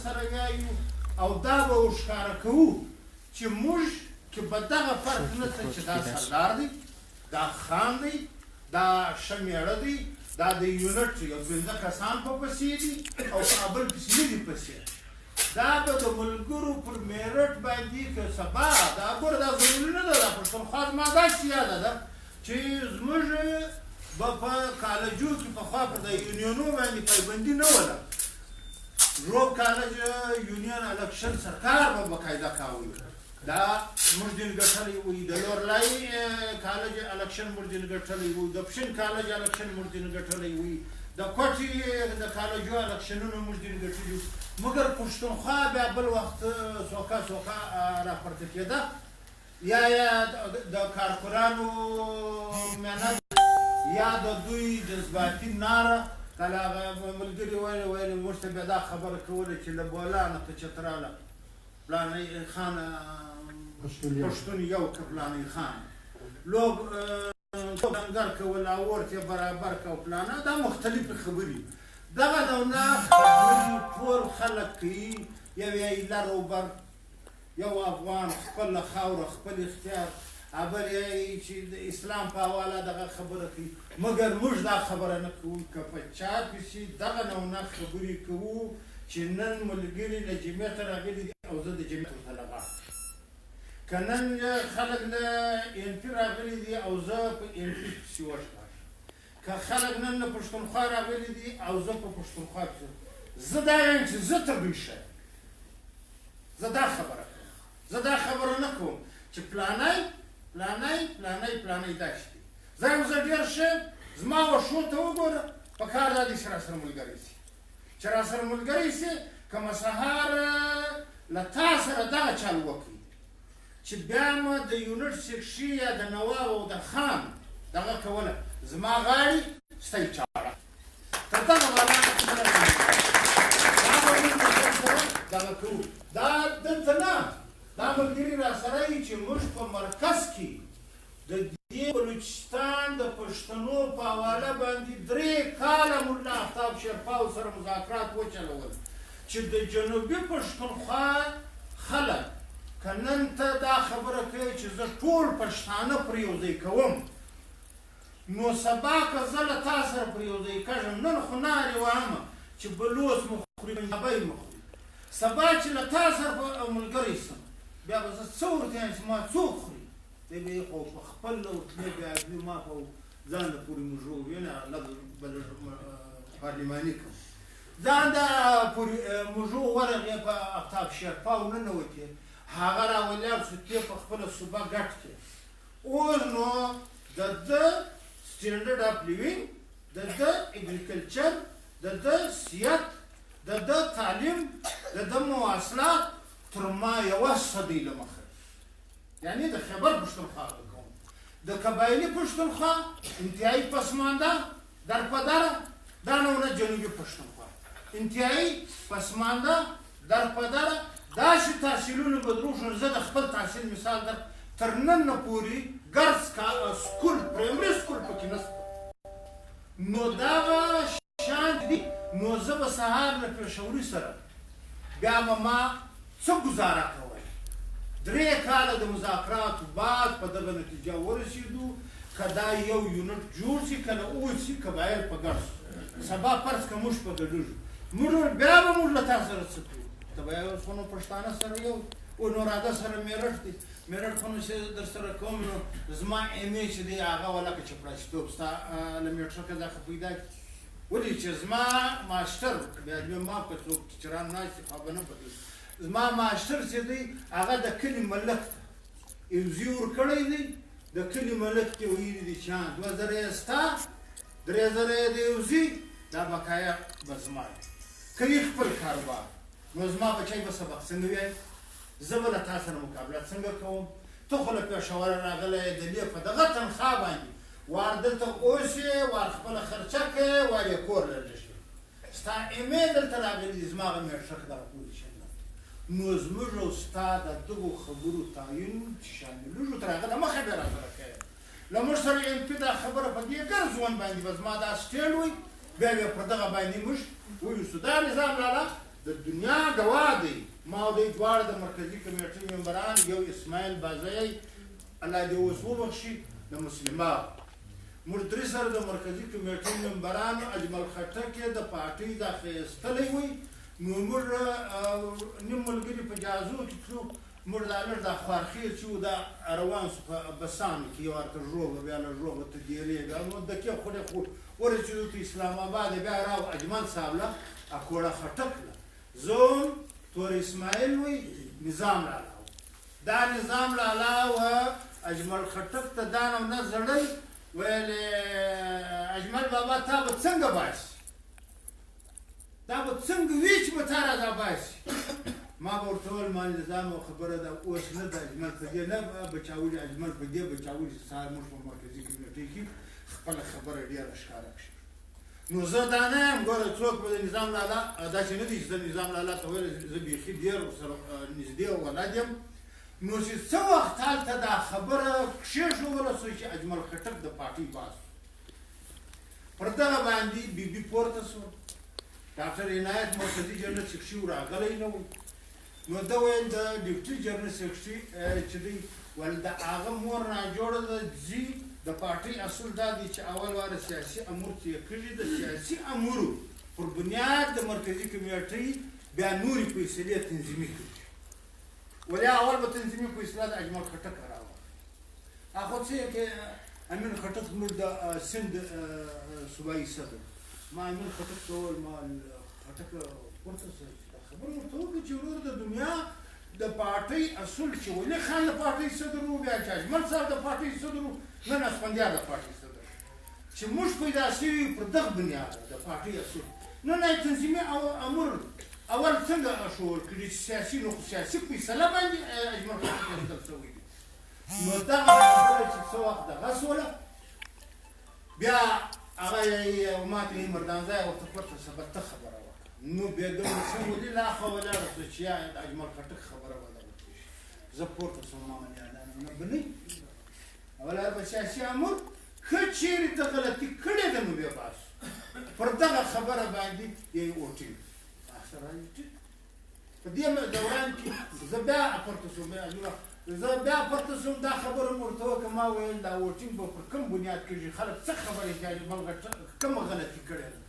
سره وایو او دا به ورښکاره کوو چې موږ کې به دغه فرق نشته چې دا سردار دی، دا خان دی، دا ښه مېړه دی، دا د یونټ یو 15 کسان په پسې دي او کابل پسې نه دي پسې. دا به د ملګرو پر میرټ باندې که سبا دا ګوره دا ضروري نه ده دا پښتونخوا زما داسې یاده ده چې زموږ به په کالجو کې پخوا په د یونیونو باندې پایبندي نه وله روب کالج یونین الکشن سرکار به باقاعده کاوه دا موږ دین ګټلی وي د لورلای کالج الکشن موږ دین ګټلی وي د پښین کالج الکشن موږ دین ګټلی وي د کوټي د کالجو الکشنونو موږ دین ګټلی مګر پښتونخوا بیا بل وخت سوکا راپورته کېده یا د کارکرانو مهنت یا د دوی جذباتي ناره کله هغه ملګري ویل موږ ته بیا دا خبره کوله چې له بولانه ته چتراله فلانی خان پښتون یو که فلانی خان لوګ لنګر کول او ورته برابر کو پلانه دا مختلفې خبرې دغه ډول خبرې ټول خلک کوي یو یې لر او بر یو افغان خپل خاوره خپل اختیار بل یې چې د اسلام په حواله دغه خبره کوي مګر موږ دا خبره نه کوو که په چا پسې دغه نمونه خبرې کوو چې نن ملګري له جمعیته راغلي دي او زه د جمعیت طلبه که نن خلک له انپي راغلي دي او زه په انپي پسې وشمه که خلک نن له پښتونخوا راغلي دي او زه په پښتونخوا پسې زه دا یم چې زه ته دوی ښه زه دا خبره کوم زه دا خبره نه کوم چې پلانی داسې دي زه یم زه ډېر ښه زما وښو ته وګوره په کار دا دی چې راسره ملګری شي چې راسره ملګری شي که سهار له تا سره دغه چل وکړي چې بیا مو د یونټ سیکشي یا د نواب او د خان دغه کوله زما غاړې ستی چاړه تر دغه بالا دغه کوو دا دلته نه دا ملګري راسره یي چې موږ په مرکز کې د دې بلوچستان د پښتنو په حواله باندې 3 کاله ملا افتاب شیرپاو سره مذاکرات وچلول چې د جنوبي پښتونخوا خلک که نن ته دا خبره کوي چې زه ټول پښتانه پرې یو ځای کوم نو سبا که زه له تا سره پرې یو ځای کږم نن خو نارې وهمه چې بلوڅ مو خوري پنجابی مو خوري سبا چې له تا سره ملګری شم بیا به زه څه ورته یم چې ما څوک خوري دی به یې خو په خپل وتلې بیا دوی ما په ځان د پورې موږو وینه پارلماني کوم ځان د پورې موږو ورغې په افتاب شیرپاو ننوتې هغه راولاړ شو تی په خپله صوبه ګټ کې اوس نو د ده سټنډرډ اف لیوینګ د ده اګریکلچر د ده صحت د ده تعلیم د ده مواصلات تر ما یوه صدۍ له مخه یعنې د خیبر پښتونخوا کوم د قبایلي پښتونخوا انتهایي پسمانده درپدره دا نمونه جنوبي پښتونخوا انتهایي پسمانده درپدره داسې تحصیلونه به دروغ زه د خپل تحصیل مثال در تر نن پورې ګرز سکول پرایمري سکول پکې نشته نو دغه شان دي نو زه به سهار له پېښوري سره بیا به ما څه ګزاره کوئ 3 کاله د مذاکراتو بعد په دغه نتیجه ورسېدو که دا یو یونټ جوړ شي که نه اوسي قبایل په ګډ شو سبا فرض که موږ په ګډېږو موږ بیا به موږ له تا سره څه کوو ته به اوس خو نو پښتانه سره یو او نو راده سره میرټ دی میرټ خو نو چې در سره کوم نو زما ایمې چې دی هغه ولکه چپړاچیتوب ستا له میټر که دا خو پیدا کړي ولې چې زما ماسټر بیا دوی ما په څوک ټیچران ناست خو به نه بدل زما ماسټر چې دی هغه د کلي ملک ته ایوزي ورکړی دی د کلي ملک ته ویلي دي چې 2000 یې ستا 3000 یې د ایوزي دا بقایا به زما کوي خپل کاروبار نو زما بچی به سبق څنګه وایي زه به له تا سره مقابله څنګه کوم ته خو له پېښوره راغلی د دې په دغه تنخوا باندې وار دلته اوسې وار خپله خرچه کوې وار یې کور لرې شي ستا ایمې دلته راغلي دي زما هغه میرشک دغه پورې شي نو زموږ او ستا د دغو خبرو تعین چې شاملېږو تر هغه دمخه بیا راسره کوې له موږ سره ایم پي دا خبره په دې ګر ځوان باندې به زما دا سټیډ وي بیا بیا پر دغه باندې موږ ویوسو دا نظام لاله د دنیا ګواه دی ما او دوی دواړه د مرکزي کمیټې ممبران یو اسماعیل بازی الله دې اوس وبخښي د مسلمات موږ درې سره د مرکزي کمیټې ممبرانو اجمل خټک د پارټۍ دا ښایستلی وی نو موږ نیم ملګري په جهازو کې تلو موږ دا لږ دا خوارخېل چې و دا روان سو په بسانو کې یو ورته ژوبه بیا له ژوبه ته ډېرېږه نو دقیق خورې خو ورسېدو ته اسلام آباد بیا راو اجمل صاحب له اکوړه خټک له زوم تور اسماعیل وی نظام لالا دا نظام لالا و اجمل خټک ته دا نو نه زړل ویل اجمل بابا تا به څنګه باسي دا به څنګه وي چې به تا راته باسي ما به ورته وویل ما نظام او خبره ده اوس نه د اجمل په دې نه بچاولي اجمل په دې بچاولي چې سهار موږ په مرکزي کمیټۍ کې خپله خبره ډېره ښکاره کړي نو زه دا نه یم ګوره څوک به د نظام لالا داسې نه دي چې زه نظام لالا ته ویل زه بیخي ډېر ورسره نږدې ولد یم نو چې څه وخت هلته دا خبره کښېښودله سوه چې اجمل خټک د پارټۍ باز پر دغه باندې بي پورته سوه ډاکټر عنایت مرکزي جنرال سیکرټري راغلی نه و نو ده ویل د ډیپټي جنرال سیکرټري چې دی ویل د هغه مور ناجوړه ده ځي د پارټۍ اصول دا دی چې اول واره سیاسي امور چې یې کړي د سیاسي امورو پر بنیاد د مرکزي کمیټۍ بیا نورې فیصلې تنظیمي کړي ولې اول به تنظیمي فیصله د اجمل خټک راوړه هغه څه کې امین خټک زموږ د سند صوبایي صدر ما امین خټک ته وویل ما خټک پورته شه خبره ورته وکړه چې ورور د دنیا د پارټۍ اصول چې ولي خان د پارټۍ صدر و بیا چې اجمل صاحب د پارټۍ صدر و نن اسفندیار د پارټۍ صدر چې موږ پیدا شوي پر دغه بنیاد د پارټۍ اصول نن یې تنظیمي امور اول څنګه شعور کړي چې سیاسي نو سیاسي فیصله باندې اجمل خټک ایستل شوی دی نو دغه خبره چې څه وخت دغه سوله بیا هغه یې ما ته یې مردانزی ورته پورته ثبته خبره وکړه نو بیا د څه ولي لا خو ولاړه سوه چې یا د اجمل خټک خبره به دغه شي زه پورته سوم ما من یادانه به نه اول به سیاسي امور که چیرې ته غلطي کړې ده نو بیا باسو پر دغه خبره باندې یې وټینګ په دې دوران کې زه بیا پورته سوم زه بیا پورته سوم دا خبره مې ورته وکړه ما ویل دا ووټینګ به پر کوم بنیاد کېږي خلک څه خبرې کوي بل کومه غلطي کړې ده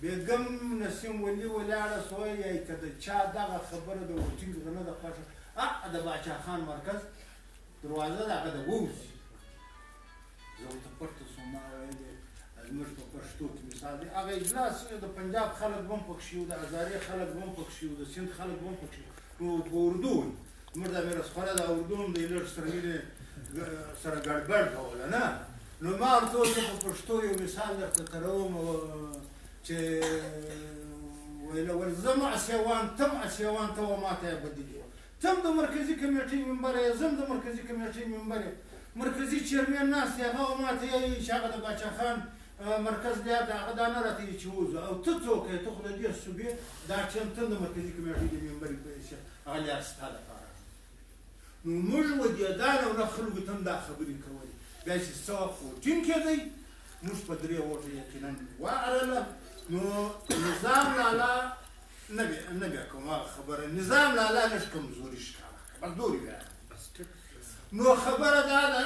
بیګم نسیم ولي ولاړه سوه یا که د چا دغه خبره د ووټینګ نه ده خوښه د باچا خان مرکز دروازه ده هغه د ووځي زه ورته پورته سوم ما ویل زموږ په پښتو کې مثال دی هغه اجلاس د پنجاب خلک به هم پکښې وو د هزارې خلک به هم پکښې وو د سند خلک به هم پکښې وو نو په اردو وي زموږ دا میرسخواره د اردو هم دی لږ سره مینې سره ګډبډ کوله نه نو ما ورته وویل زه په پښتو یو مثال درته تروم چې ویل زه اسیوان تم اسیوان ته و ما ته یې بدلي تم د مرکزي کمیټۍ ممبر یې زم د مرکزي کمیټۍ ممبر یم مرکزي چیرمن ناست دی هغه ما ته یې چې هغه د باچا خان مرکز دی هغه دا نه راته چې وځو او ته څوک یې ته خو د دې صوبې دا چې ته د مرکزي کمیټۍ د ممبر یې هغه لار ستا لپاره نو موږ ودیدان او نه خلکو ته هم دا خبرې کولې بیا چې څه وخت ووټینګ کېدی موږ په 3 ووټه یقینا واړله نو نظام لالا نه بیا کوم هغه خبره نظام لالا لږ کمزوري ښکاره کمزوري بیا نو خبره دا ده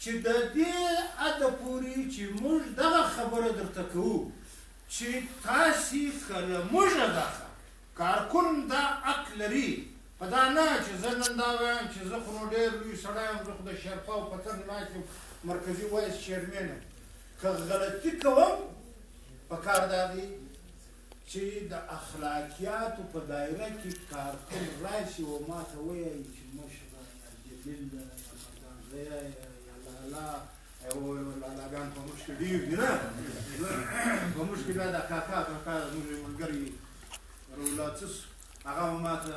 چې د دې حده پورې چې موږ دغه خبره درته کوو چې تاسې که له موږه دغه کارکون دا حق لري په دا نه چې زه نن دا وایم چې زه خو نو ډېر لوی سړی یم زه خو د شیرپاو په څنګ ناست یم مرکزي وایس چیرمن یم که غلطي کوم پکار دا دی چې د اخلاقیاتو په دایره کې کارکون راشي و ما ته ووایي چې مشره جلیل یا لالا لالاګان په موږ کې ډېر دي نه په موږ کې بیا دا کاکا زموږ ملګري رولاتس هغه ما ته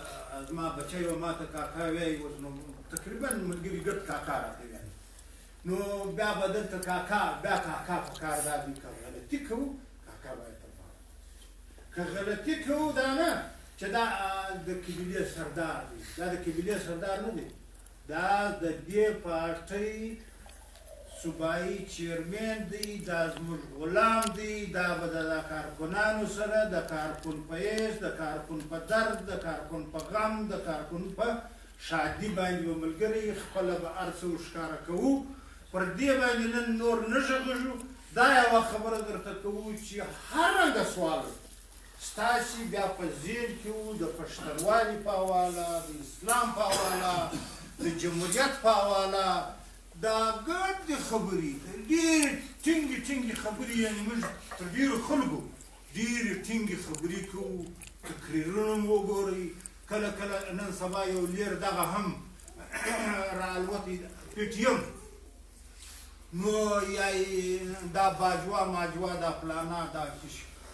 زما بچی و ما ته کاکا وایي اوس نو تقریبا ملګري ګډ کاکا راته وایي نو بیا به دلته کاکا بیا کاکا پکار دا دي که غلطي کوو کاکا باید ترپاړه که غلطي کوو دا نه چې دا د قبیلې سردار دی دا د قبیلې سردار نه دی دا د دې پارټۍ صوبایي چیرمن دی دا زموږ غلام دی دا به د کارکنانو سره د کارکون په هیڅ د کارکون په درد د کارکون په غم د کارکون په شادي باندې به ملګري خپله به هر څه ورښکاره کوو پر دې باندې نن نور نه غږېږو دا یوه خبره درته کوو چې هر رنګه سوال ستاسې بیا په ذهن کې وو د پښتنوالي په حواله د اسلام په حواله د جمهوریت په حواله دا ګډې خبرې ډېرې ټینګې خبرې یعنې موږ تر ډېرو خلکو ډېرې ټینګې خبرې کوو تقریرونه مو وګورئ کله نن سبا یو لیر دغه هم راالوتی پی ټي ایم نو یا دا باجوا ماجوا دا فلانا دا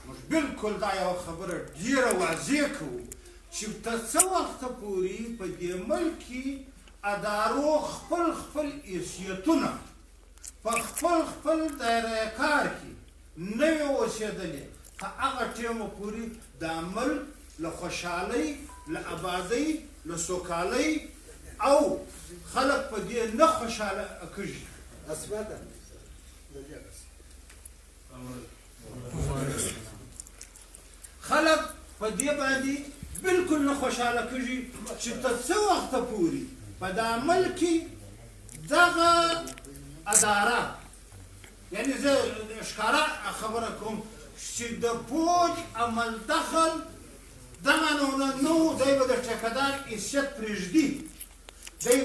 موږ بالکل دا یوه خبره ډېره واضح کوو چې تر څه وخته پورې په دې ملک کې ادارو خپل حیثیتونه په خپل دایره کار کې نه وي اوسېدلې په هغه ټیمه پورې دا ملک له خوشحالۍ له ابادۍ له سوکالۍ او خلک په دې نه خوشحاله کېږي خلک په دې باندې بالکل نه خوشحاله کېږي چې تر څه وخته پورې په دا ملک کې دغه اداره یعنې زه ښکاره خبره کوم چې د پوج عمل دخل دغه نو دی به د ټیکهدار حیثیت پرېږدي دی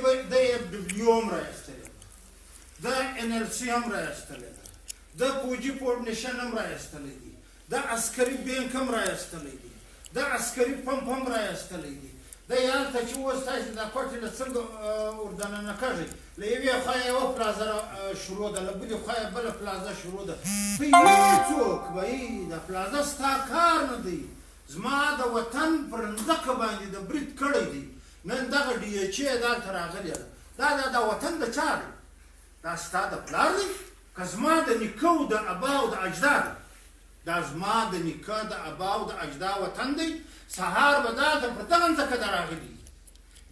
یې ډبلیو هم رایستلی د ان ال سي هم رایستلی ده د پوجي فاونډیشن هم رایستلی دي د عسکري بینک هم رایستلی دي د عسکري پمپ هم رایستلی دي د هلته چې اوس تاسې دا کوټې له څنګه وردننه کېږئ له یوې خوا یې یوه پلازه شروع ده له بلې خوا یې بله پلازه شروع ده ته هېڅوک به د پلازه ستا کار نه دی زما د وطن پر مځکه باندې د برید کړی دی نن دغه ډي ایچ ای دلته راغلې ده دا وطن د چا دی دا ستا د پلار دی که زما د نیکه او د ابا او د اجداد دا زما د نیکه د ابا او د اجدا وطن دی سهار به دا پر دغه ځمکه د راغلي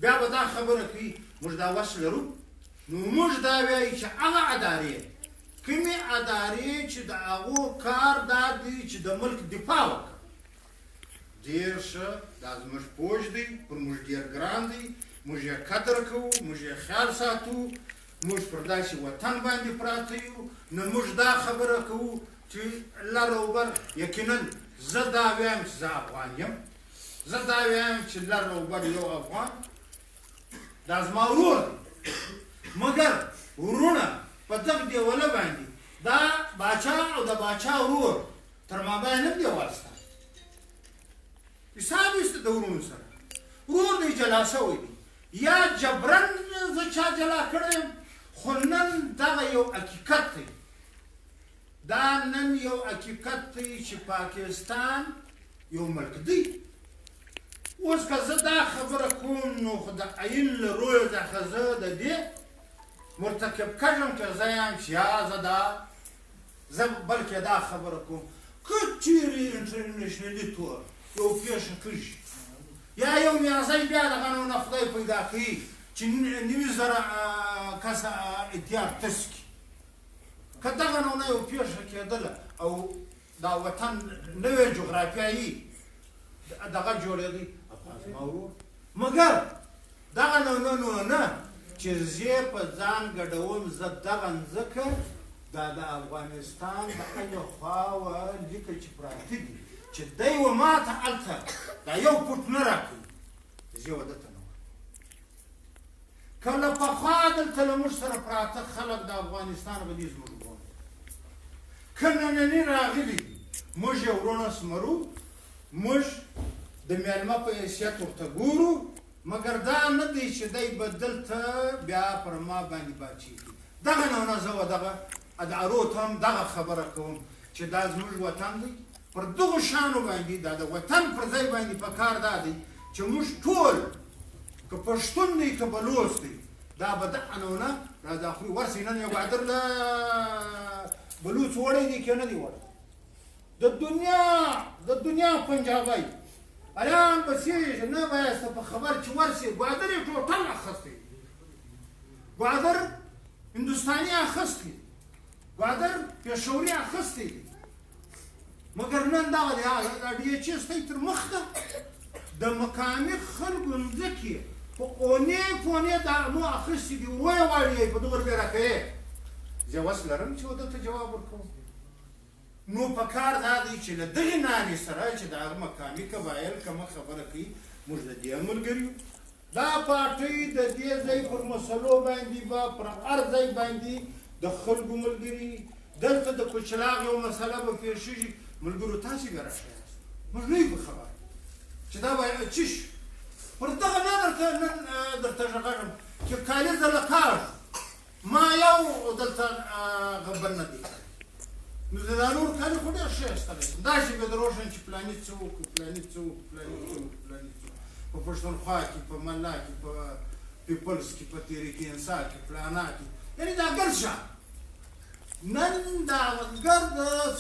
بیا به دا خبره کوي موږ دا وس لرو نو موږ دا وایو چې هغه ادارې کومې ادارې چې د هغو کار دا دی چې د ملک دفاع وکړي ډېر ښه دا زموږ پوج دی پر موږ ډېر ګران دی موږ یې قدر کوو موږ یې خیال ساتو موږ پر داسې وطن باندې پراته یو نو موږ دا خبره کوو چې لر او بر یقینا زه دا وایم چې زه افغان یم زه دا وایم چې لر او بر یو افغان دا زما ورور دی مګر ورونه په دغه دیواله باندې دا باچا او د باچا ورور تر مابین هم دیوال شته حساب ایسته د ورونو سره ورور دی جلا شوی دی یا جبرن زه چا جلا کړی یم خو نن دغه یو حقیقت دی دا نن یو حقیقت دی چې پاکستان یو ملک دی اوس که زه دا خبره کوم نو خو د عین له رویه څخه زه د دې مرتکب کږم که زه یم چې یا زه بلکې دا خبره کوم که چیرې انټرنیشنلي طور یو پیښه کېږي یا یو میازی بیا دغه نه خدای پیدا کوي چې 90,000 کسه اتحاد تس کړي که دغه نه یو پیښه کېدله او دا وطن نوې جغرافیایي دغه جوړېدی مګر دغه نه چې زه په ځان ګډوم زه دغه ځکه دا د افغانستان د هغې خواوه لیکه چې پراته دي چې دی و ما ته هلته دا یو فوټ نه راکوي زه یې ده ته نه وایم که له پخوا دلته له موږ سره پراته خلک د افغانستان به دي زموږ ورونه که ننني راغلي دي موږ یې ورونه سمرو موږ د میلمه په حیثیت ورته ګورو مګر دا نه دی چې دی به دلته بیا پر ما باندې باچي کړي دغه نه زه دغه ادارو ته هم دغه خبره کوم چې دا زموږ وطن دی پر دغو شانو باندې دا د وطن پر ځای باندې پکار دا دی چې موږ ټول که پښتون دی که بلوچ دی دا به دغه نه راداخلي ورسې نن یو بهادر له بلوچ وړی دی که نه دی وړی د دنیا پنجابی الان بسیج نه بایست په خبر چې ورسې ګوادر یې ټوټل اخیستی ګوادر هندوستاني اخیستی ګوادر پېښوري اخیستی دی مګر نن دغه دی دا ډي ایچ ای ستی تر مخ ده د مقامي خلکو مځکې په اونې دا مو اخیستي دي ورو یې واړې په دغه روپۍ راکوې زه وس لرم چې ورته جواب ورکوم نو په کار دا دی چې له دغې نارې سره چې د هغه مقامي قبایل کومه خبره کوي موږ د دې ملګري یو. دا پارټۍ د دې ځای پر مسلو باندې به پر هر ځای باندې د خلکو ملګري دلته د کوچلاغ یو مسله به پیښ شي ملګرو تاسې بیا راشئ موږ نه یو په خبره چې دا به څه شي پر دغه نه درته غږم چې کالیزه له کاږ ما یو دلته غبن نه دی نو دا نور کالي خو ډېر ښایسته دی داسې به در وښیم چې فلاني څه وکړو فلاني څه وکړو فلاني څه وکړو فلاني څه وکړو په پښتونخوا کې په ملا کې په پیپلز کې په تحریک انصاف کې فلانا کې یعنې دا ګرد شان نن دا ګرد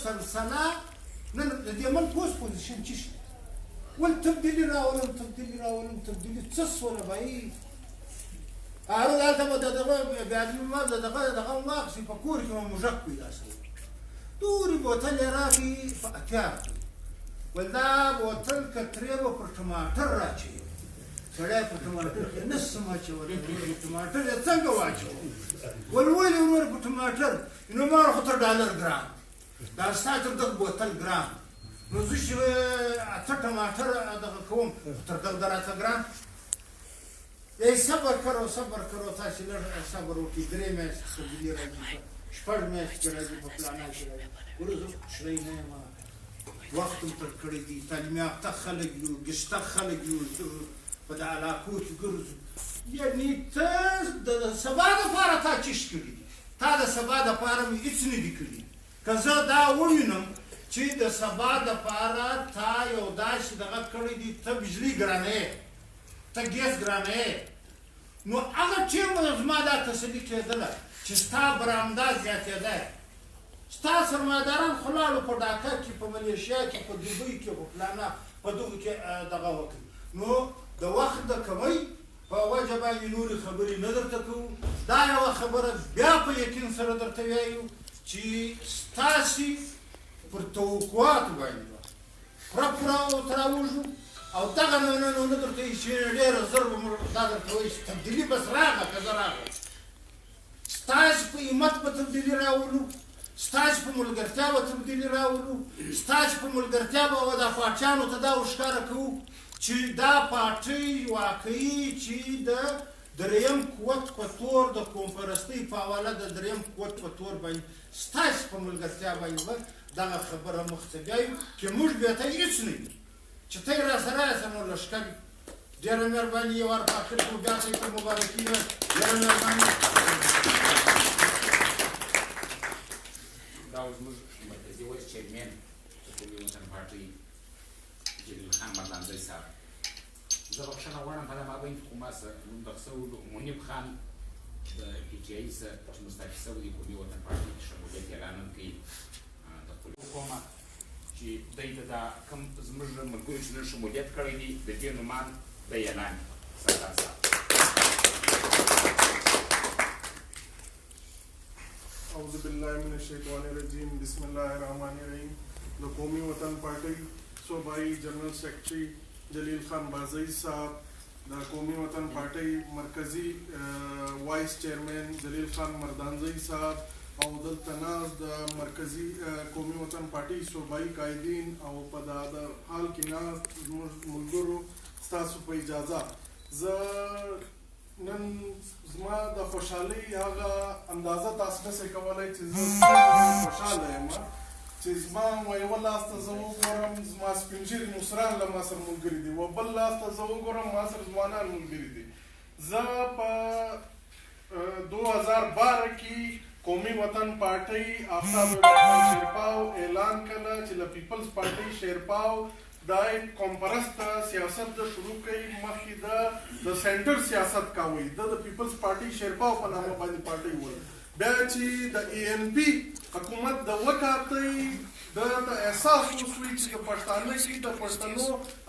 سلسله نن د دې ملک اوس پوزیشن څه شي ول تبدیلي راولم تبدیلي څه سوله به یي هغه دلته به د دغه بیا د دغه واخیستې په کور کې به موږک پیدا شوی تورې بوتل یې راغی په اتیار کې ول دا بوتل کترې به پر ټماټر راچوي سړی په ټماټر کې نه څه واچولی ټماټر یې څنګه واچوو ول ولې ورور په ټماټر نو ما خو تر ډالر ګران دا ستا تر دغه بوتل ګران نو زه چې اته ټماټر دغه کوم تر دغه در اته ګران ای صبر کرو تاسې لږ صبر وکړئ 3 میاشتې تبدیلي راځي 6 میاشتې راځي په پلانه کې راځي ګوره زه کوچنی نه یم وخت م تېر کړی دی تعلیم یافته خلک یو ګشته خلک یو په د علاقو کې ګرځو یعنې ته د سبا دپاره تا چش کړي دي تا د سبا دپاره مې هېڅ نه دي کړي که زه دا ووینم چې د سبا دپاره تا یو داسې دغه کړی دي ته بجلي ګرانه ته ګیس ګرانه نو هغه ټیم زما دا تسلي کېدله چې ستا برآمده زیاتېده ستا سرمایهداران خو لاړو په ډاکه کې په ملیشیا کې په دوبۍ کې په فلانه په دغو کې دغه وکړي نو د وخت د کمۍ په وجه باندې نورې خبرې نه درته کوو دا یوه خبره بیا په یقین سره درته وایو چې ستاسې پر توقعاتو باندې به پوره ورته راوږو او دغه نه درته وایي چې ډېره زر به موږ دا درته وایي چې تبدیلي بس راغله که زه راغلم ستاسې په همت به تبدیلي راولو ستاسې په ملګرتیا به تبدیلي راولو ستاسې په ملګرتیا به دا پاچیانو ته دا ورښکاره کوو چې دا پارټۍ واقعي چې د دریم قوت په تور د قوم پرستۍ په حواله د دریم قوت په تور باندې ستاسې په ملګرتیا باندې به دغه خبره مخته بیایو چې موږ بیا ته هېڅ نه یو چې ته یې راسره یاست نو لښکر ډېره مهرباني یې ور په اخر کې بیا ته یې ته مبارکي وه ډېره مهرباني دا زموږ مرکزي وایس چیرمین د قومي وطن پارټۍ جلیل خان مردانزی صاحب زه بخښنه غواړم په دا مابین کې خو ما څه منتخب شوی منیب خان د پي ټي آی څخه چې مستعفي شوی دی قومي وطن پارټۍ کې شمولیت اعلان هم کوي د خپل حکومت چې دوی ته دا کوم زموږ ملګرو چې نن شمولیت کړی دی د دې نومان د اعلان سردار صاحب اعوذ باللہ من الشیطان الرجیم بسم اللہ الرحمن الرحیم د قومي وطن پارټۍ صوبائی جنرل سیکرٹری جلیل خان بازئی صاحب د قومي وطن پارټۍ مرکزی وائس چیئرمین جلیل خان مردانزئی صاحب او دلته ناست د مرکزی قومي وطن پارټۍ صوبائی قائدین او په دا د حال کې ناست زموږ ملګرو ستاسو په اجازه زه نن زما د خوشحالۍ هغه اندازه تاسو نشئ کولی چې زه خوشحاله یم چې زما یوه لاس ته زه وګورم زما سپین ږیري مشران له ما سره ملګري دي و بل لاس ته زه وګورم ما سره ځوانان ملګري دي زه په 2012 کې قومي وطن پارټۍ آفتاب شیرپاو اعلان کړه چې له پیپلز پارټۍ شیرپاو دا قوم پرست سیاست د شروع کوي مخکې د سینټر سیاست کاوه د پیپلز پارټۍ شیرپاو په نامه باندې پارټۍ وه بیا چې د ای ان پی حکومت د وکاتۍ د احساس وشوي چې د پښتانه کې د پښتنو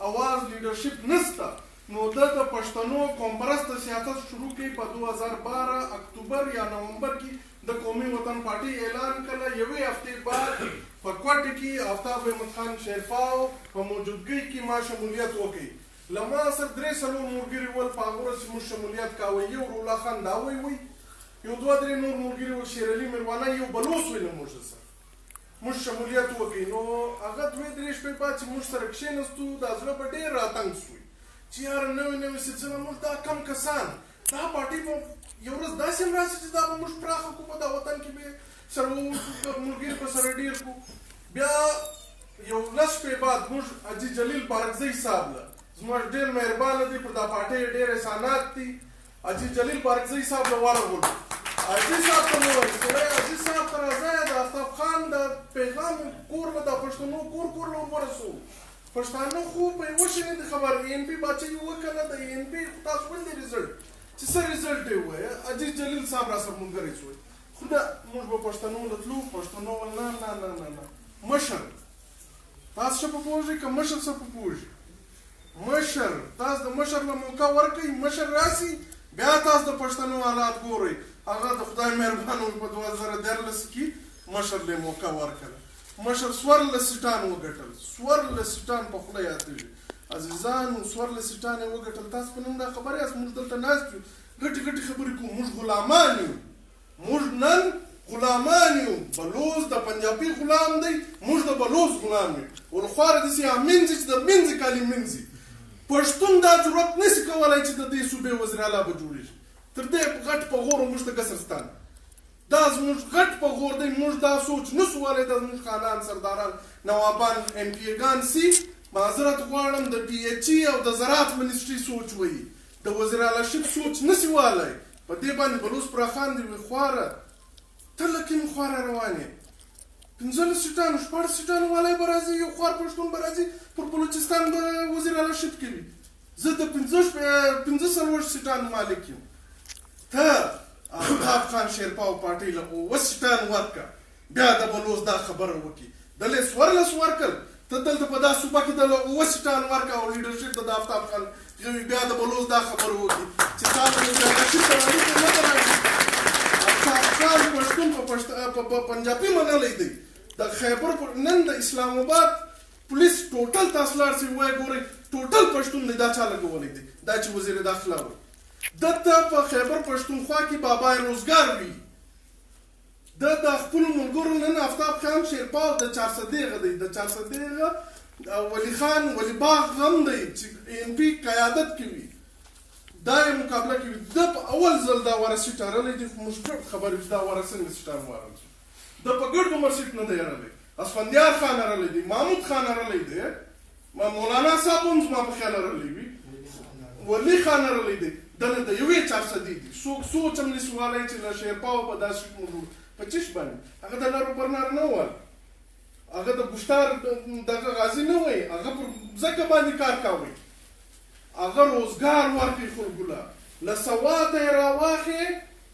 اواز لیډرشپ نشته نو د پښتنو قوم پرست سیاست شروع کوي په 2012 اکتوبر یا نومبر کې د قومي وطن پارټۍ اعلان کړه یوې هفتې بعد په کوټه کې آفتاب احمد خان شیرپاو په موجودګۍ کې ما شمولیت وکړي له ما سره 3 ملګري ول په هغه ورځ موږ شمولیت کاوه یو رولا خان داوی وی یو 2-3 نور ملګري ول شیر علي میروانه یو بلوڅ ویل موږ سره موږ شمولیت وکړي. نو هغه 2-3 شپې بعد چې موږ سره کښېنستو دا زړه به ډېر راتنګ سوی چې یاره نوې سلسله موږ دا کم کسان دا پارټي به یو ورځ داسې هم راشي چې دا به موږ پراخه کړو په دا وطن کې به سره ملګري په سره ډېر کړو. بیا یو 10 شپې بعد موږ حاجي جلیل بارکزی صاحب له زموږ ډېر مهربانه دي پر دا پارټۍ ډېر احسانات دي. حاجي جلیل بارکزی صاحب له ورغلو حاجي صاحب ته مې وویل چې حاجي صاحب ته راځه د آفتاب خان د پیغام کور له د پښتنو کور له ورسوو. پښتانه خو په یوه شي نه دي خبر ANP باچوي وکړه د ANP تاسو ولې رزلټ چې څه رزلټ یې ووایه. حاجي جلیل صاحب را سره ملګری شوی خو نه موږ به پښتنو له تلو پښتنو ول نه مشر تاسو څه په پوهېږئ که مشر څه په پوهېږي مشر تاسو د مشر له موقع ورکوئ مشر راسي بیا تاسو د پښتنو حالات ګورئ. هغه د خدای مهربانه وي په 2013 کې مشر له موقع ورکړه. مشر 14 سیټان وګټل 14 سیټان په خوله یادېږي عزیزانو 14 سیټان یې وګټل. تاسو په نن دا خبرې یاست موږ دلته ناست یو ګټې خبرې کوو موږ غلامان یو موږ نن غلامان یو. بلوز د پنجابي غلام دی موږ د بلوز غلام یو. ولخواره داسې امینځي چې د منځي کالي منځي. پښتون دا جرأت نشي کولی چې د دې صوبې وزیر اعلی به جوړېږي. تر دې غټ په غور موږ ته کسرستان دا زموږ غټ په غور دی. موږ دا سوچ نسو ولی دا زموږ خانان سرداران نوابان MP ګان سي معذرت غواړم د PHE او د زراعت منیسټري سوچ وایي د وزیر اعلی شپ سوچ نسي والی. په دې باندې بلوز پراخان دی وي خواره ته لکن خواره روان یې 15 سیټانو 14 سیټانو والی به راځي یو خوار پښتون به راځي پر بلوچستان به وزیر اعلی شپ کوي. زه د 15 سیټانو مالک یم. ته آفتاب خان شیرپاو پارټۍ له 9 سیټان ورکړه بیا د بلوز دا خبره وکړي دلې 14 ورکړل ته دلته په دا صوبه کې د 9 سیټان ورکړه او لیډرشپ د آفتاب خان بیا د بلوز دا خبره وکړي چې تاسو د لیډرشپ په اړه نه راځي. آفتاب خان پښتون په پنجابي منلی دی. د خیبر نن د اسلام آباد پولیس ټوټل تاسو لاړ شئ وایي ګورئ ټوټل پښتون دی دا چا لګولی دی دا چې وزیر داخله وایي. دلته په خیبر پښتونخوا کې بابای روزګار وي د خپلو ملګرو نن آفتاب خان شیرپاو د 400 دی د 400 ولی خان ولی باغ غم دی چې ANP قیادت کوي دا یې مقابله کوي. د په اول ځل دا وره سیټ هرلی دی خو موږ ټول خبر یو دا وره څنګه سیټان وارل شو د په ګرد عمر سیټ نه دی هرلی. اسفندیار خان هرلی دی محمود خان هرلی دی مولانا صاحب هم زما په خیال هرلی وي ولی خان هرلی دی دنه د یوې 400 دي څوک سوچ هم نشي والی چې له شیرپاو په دا سیټ موږ په چش باندې هغه د لارو برنار نه وال هغه د ګشتار دغه غازي نه وای هغه پر ځکه باندې کار کوي هغه روزګار ورکړي خلکو له سواد یې راواخې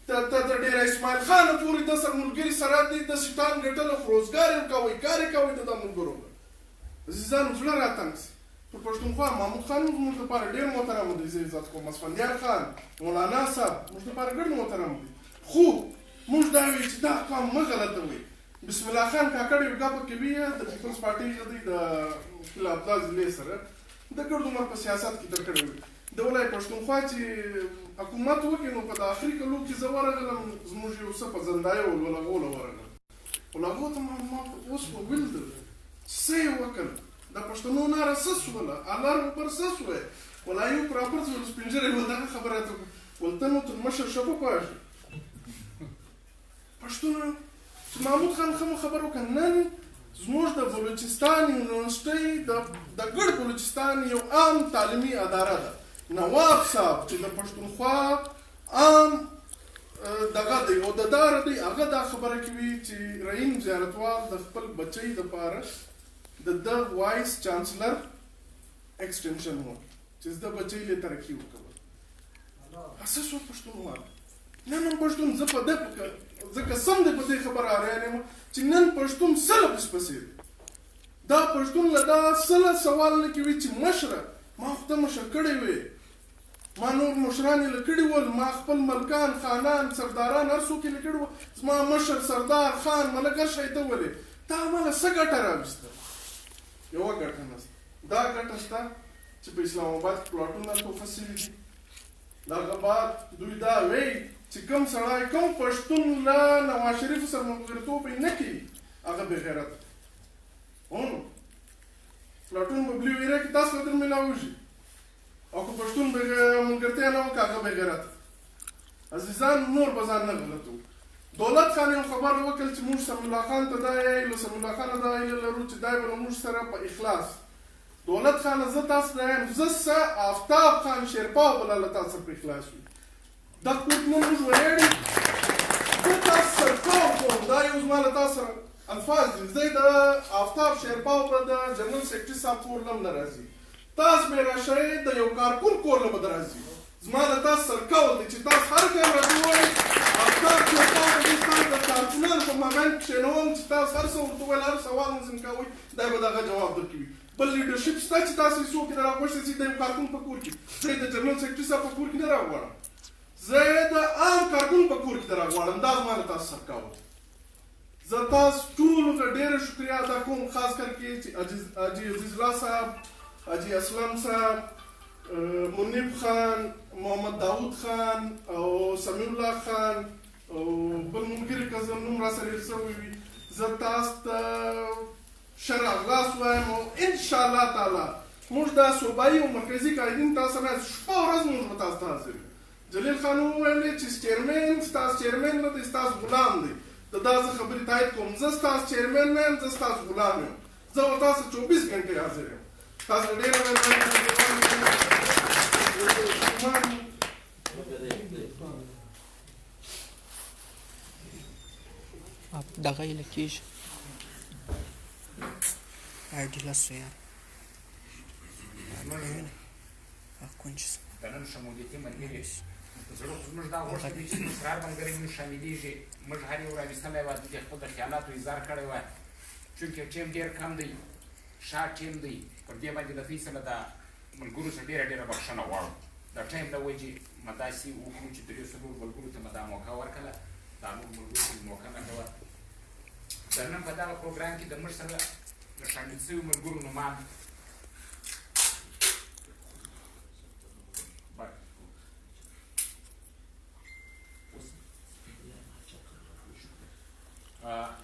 ته ډېر اسماعیل خان پورې د سره ملګري سره دي د سیټان ګټلو خو روزګار یې کوي کار یې کوي د ملګرو عزیزانو زړه راتنګ سي. پر پښتونخوا محمود خان موږ لپاره ډېر محترم دی زه عزت کوم اسفندیار خان مولانا صاحب موږ لپاره ډېر محترم دی خو موږ دا وایو چې دا قام مه غلطوئ. بسم الله خان کاکړ یو ګپه کوي د پیپلز پارټۍ دی د خلاف دا ضلع سره د ګرد عمر په سیاست کې در کړی وي د ولایت پښتونخوا چې حکومت وکړي نو په د آخري کلو کې زه ورغلم زموږ یو څه په زندایه ول ولغوله ورغلم ولغو ته ما اوس وویل څه یې وکړل د پښتنو ناره څه سوله الارم پر څه سوی ولا یو پراپر څه سپین ږیری ول دغه خبره ته ول ته نو تر مشر شه په پوهېږې پښتون چې محمود خان ښه مو خبر وکړه نن زموږ د بلوچستان یونیورسټۍ د ګډ بلوچستان یو عام تعلیمي اداره ده نواب صاحب چې د پښتونخوا عام دغه دی او د داره دی هغه دا خبره کوي چې رحیم زیارتوال د خپل بچی دپاره د وایس چانسلر ایکسټینشن وکړي چې د بچی له ترقي وکړي اساس و پښتونوال نن هم پښتون زه په ده ځکه سم دی په دې خبره اریان یم چې نن پښتون سله پسې دی دا پښتون له دا سله سوال نه کوي چې مشره ما خو ته مشر کړی وې ما نور مشران یې له کړي ول ما خپل ملکان خانان سرداران هر څوک یې له کړي ول زما مشر سردار خان ملک هر شی ته ولې تا ماله څه ګټه راویسته یوه ګټه نشته دا ګټه شته چې په اسلام آباد کې پلاټونه توفه سوي دي د هغه بعد دوی دا وایي چې کوم سړی کوم پښتون له نواز شریف سره ملګرتوب یې نه کوي هغه بې غیرته پلاټون په بلي ویره کې تاسو ته در میلاوږي او که پښتون ملګرتیا نه وکړه هغه بې غیرته عزیزان نور به ځان نه غلطوو دولت خان یو خبر وکړ چې موږ سمیع الله خان ته دا ویلو سمیع الله خان دا هیله لرو چې دی به له موږ سره په اخلاص دولت خانه زه تاسو ته وایم زه څه آفتاب خان شیرپا بله له تاسو سره په اخلاص وي دا کوټ نه موږ ویاړي زه تاسو سره کار کوم دا یو زما له تاسو سره الفاظ دي زه د آفتاب شیرپا به د جنرال سیکرټري صاحب کور له هم نه راځي تاسو به راشئ د یو کارکون کور له به د راځي زما له تاسو سره کول دی چې تاسو هر کله راته ووایئ آفتاب شیرپا به دې ستاسو د کارکونانو په مابین کښېنوم چې تاسو هر څه ورته وویل هر سوال مو کوئ دی به د هغه جواب درکوي بل لیډرشپ شته چې تاسو یې څوک یې راغوښتئ چې د یو کارکون په کور کې زه یې د جنرال سیکرټري صاحب په کور کې نه راغواړم زه یې د عام کارکون په کور کې راغواړم دا زما له تاسو سره کول زه تاسو ټولو ته ډېره شکریه ادا کوم خاص کر کې چې حاجي عزیز الله صاحب حاجي اسلم صاحب منیب خان محمد داود خان او سمیع الله خان او بل ملګري که زه نوم راسره هېر شوی وي زه تاسو ته ښه راغلاست وایم او انشاءالله تعالی موږ دا صوبایي او مرکزي قایدین تاسو نه شپه ورځ موږ به تاسو ته حاضر یو جلیل خان وویلې چې چیرمن ستاسو چیرمن نه دی ستاسو غلام دی د دا زه خبرې تایید کوم زه ستاسو چیرمن نه یم زه ستاسو غلام یم زه به تاسو 24 ګنټې حاضر یم تاسو ډېره دغه یې لکېږي Aydınlar suya. Окончится. د نن شمولیتي ملګري زموږ دا غوښتنه دي چې اسرار ملګري موږ شاملېږي موږ هر یو راویستلی وه د خپل د خیالاتو اظهار کړی وه چونکې ټیم ډېر کم دی شارټ ټیم دی پر دې باندې د فیصله د ملګرو څخه ډېره بخښنه غواړو د ټایم د وجې مه داسې وکړو چې درې څلورو ملګرو ته مې دا موقع ورکړله دا نور ملګرو ته موقع نه کوه د نن په دغه پروګرام کې د موږ سره د شامل شوي ملګرو نومان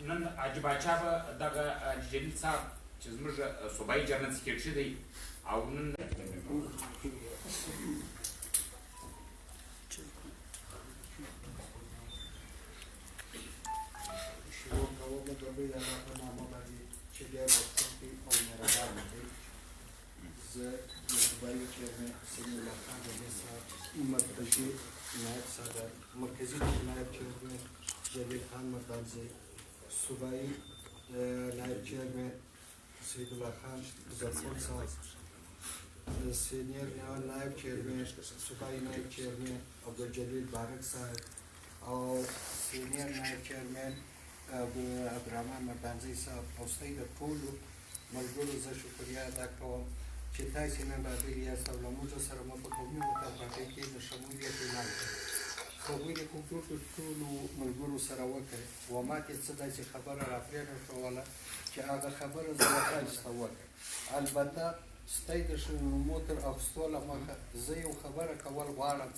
نن حاجي باچا به دغه جلیل صاحب چې زموږ صوبایي جنرال سکرټري دی او نن شروع کوم د دوی د الله نامه باندې چې ډېر بخښونکی او مهربان دی زه د صوبایي چیرمن سمیع الله خان جلیل صاحب مرکزي نایب صدر مرکزي نایب چیرمن جلیل خان مردانزی صوبائی نائب چیئرمین سید اللہ خان ظفر صاحب سینئر نائب چیئرمین صوبائی نائب چیئرمین عبدالجلیل بارک صاحب اور سینئر نائب چیئرمین ابو عبدالرحمن مردانزی صاحب او ستاسو د ټولو ملګرو زه شکریه ادا کوم چې تاسو نن راغلي یاست او له موږ سره مو په قومي وطن پارټۍ کې د شمولیت اعلان کړی خبرې کوم ټولو ملګرو سره وکړې و ما کې څه داسې خبره راپرېږده کوله چې هغه خبره زه تاسو ته وکړم البته ستاسو د شنومو تر اخیستو له مخه زه یو خبره کول غواړم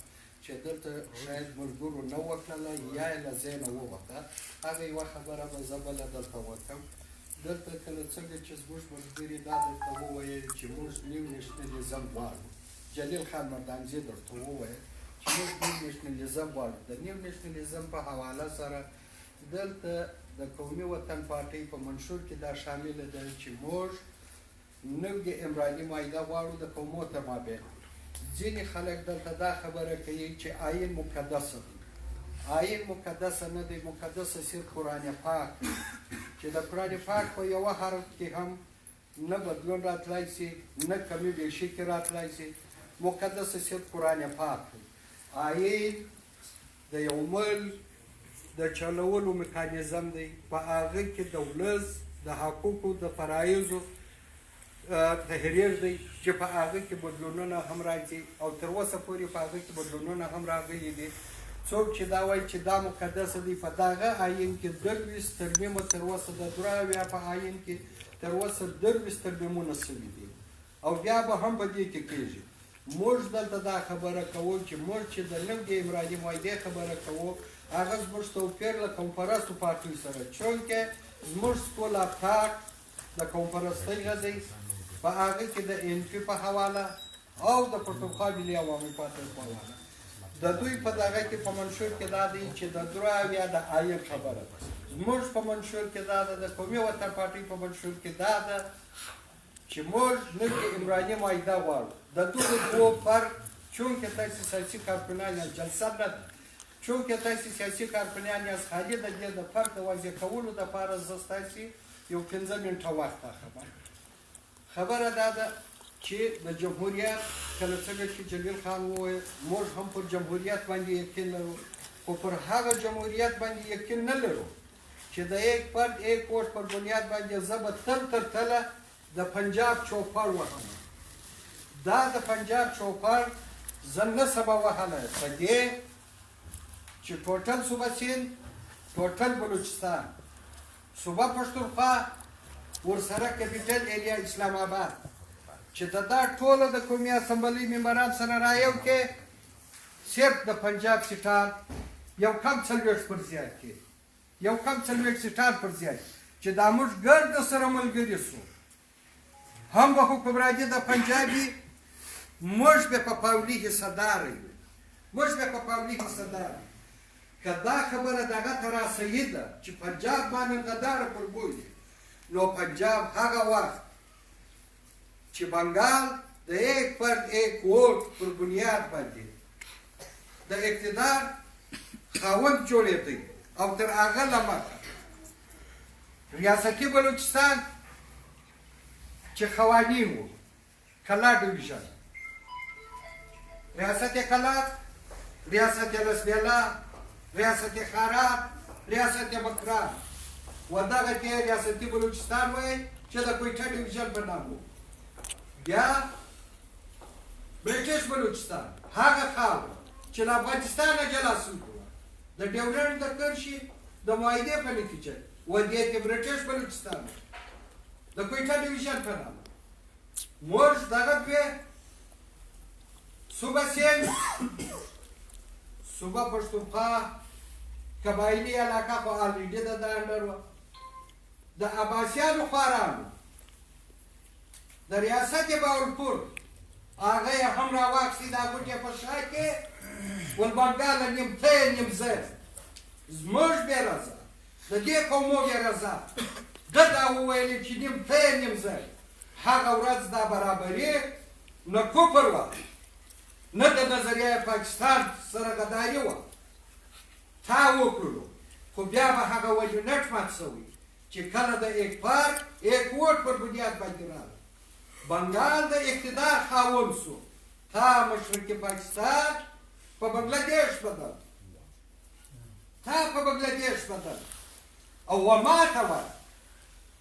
چې دلته شاید ملګرو نه وکړله یا یې له ذهنه ووته هغه یوه خبره به زه بله دلته وکړم دلته کله څنګه چې زموږ ملګري دا درته وویل چې موږ نیو نیشنلیزم غواړو جلیل خان مردانزي درته وویل چې موږ نیو نیشنلیزم غواړو د نیو نیشنلیزم په حواله سره دلته د قومي وطن پارټۍ په منشور کې دا شامله ده چې موږ نوې امراني معاهده غواړو د قومو تر مابین ځینې خلک دلته دا خبره کوي چې آیین مقدسه دی آیین مقدسه نه دی مقدسه صرف قرآن پاک چې د قرآن پاک په یوه حرف کې هم نه بدلون راتلی شي نه کمی بیشي کې راتلی شي مقدسه صرف قرآن پاک دی آیین د یو ملک د چلولو میکانیزم دی په هغه کې د ولس د حقوقو د فرایضو تحریر دی چې په هغه کې بدلونونه هم راځي او تر اوسه پورې په هغه کې بدلونونه هم راغلي دي څوک چې دا وایي چې دا مقدسه دی په دغه آیین کې 23 ترمیمه تر اوسه د دراویا په آیین کې تر اوسه 23 ترمیمونه سوي دي او بیا به هم په دې کې کېږي موږ دلته دا خبره کوو چې موږ چې د نوې امراني معاهدې خبره کوو هغه زموږ توپیر له قوم پرستو پارټیو سره چونکې زموږ سکول اف ټاک د قوم پرستۍ غږی په هغه کې د NP په حواله او د پښتونخوا ملي عوامي پارټۍ په حواله د دوی په دغه کې په منشور کې دا دی چې د درو یا د عاید خبره ده. زموږ په منشور کې دا ده، د قومي وطن پارټۍ په منشور کې دا ده چې موږ نوې عمراني معاهده غواړو. د دغو دوو فرق چونکې تاسې سیاسي کارکنان یا جلسه نه ده، چونکې تاسې سیاسي کارکنان یاست، خالي د دې د فرق د واضح کولو دپاره زه ستاسې یو 15 منټه وخت خبره دا ده چې د جمهوریت کله څنګه چې جلیل خان وویل موږ هم پر جمهوریت باندې یقین لرو، خو پر هغه جمهوریت باندې یقین نه لرو چې د یک فرد یک ووټ پر بنیاد باندې زه به تل تر تله د پنجاب چوپړ وهم. دا د پنجاب چوپړ زه نه سبا وهلی په دې چې ټوټل صوبه سیند، ټوټل بلوچستان، صوبه پښتونخوا، ورسره کیپیټل ایریا اسلام آباد، چې دا ټوله د قومي اسمبلۍ ممبران سره رایو کې صرف د پنجاب سیټان یو کم 40 پر زیات کې یو کم 40 سیټان پر زیات چې دا موږ ګرد سره ملګري سو هم به حکمراني د پنجابي موږ به په پاولي حصهدار یو، موږ به په پاولي حصهدار. که دا خبره دغه ته راسیي ده چې پنجاب باندې غداره پر بولي، نو پنجاب هغه وخت چې بنګال د یک فرد یک ووټ پر بنیاد باندې د اقتدار خاوند جوړېدی او تر هغه له مخه ریاستي بلوچستان چې قوانین وو، کلا ډویژن، ریاست کلا، ریاست لسبیلا، ریاست خارات، ریاست بکران و دغه کې ریاستي بلوچستان وایي چې د کویټه ډویژن په نام وو. بیا برټش بلوچستان هغه خاوره چې له افغانستانه جلا سوی وه د ډیورنډ د کرښې د معاهدې په نتیجه و دې کې برټش بلوچستان د کویټه ډویژن په نام. موږ دغه دوی صوبه سیند، صوبه پښتونخوا قبایلي علاقه خو الریډي د ده انډر وه، د عباسیانو خوارانو د ریاست باولپور هغه یې هم راواخیستې دا ګوټې په شا کې ولبنګاله نیم ته یې نیم زه زموږ بې رضا د دې قومو بې رضا ده دا وویلې چې نیم ته یې نیم زه. هغه ورځ دا برابري نه کفر وه نه د نظریه پاکستان سره غداري وه، تا وکړلو خو بیا به هغه وجنټ مات شوی چې کله د یک فرد یک ووټ پر بنیاد باندې راغی بنګال د اقتدار خاوند سو، تا مشرقي پاکستان په بنګلادیش بدل، تا په بنګلادیش بدل او ما ته وایه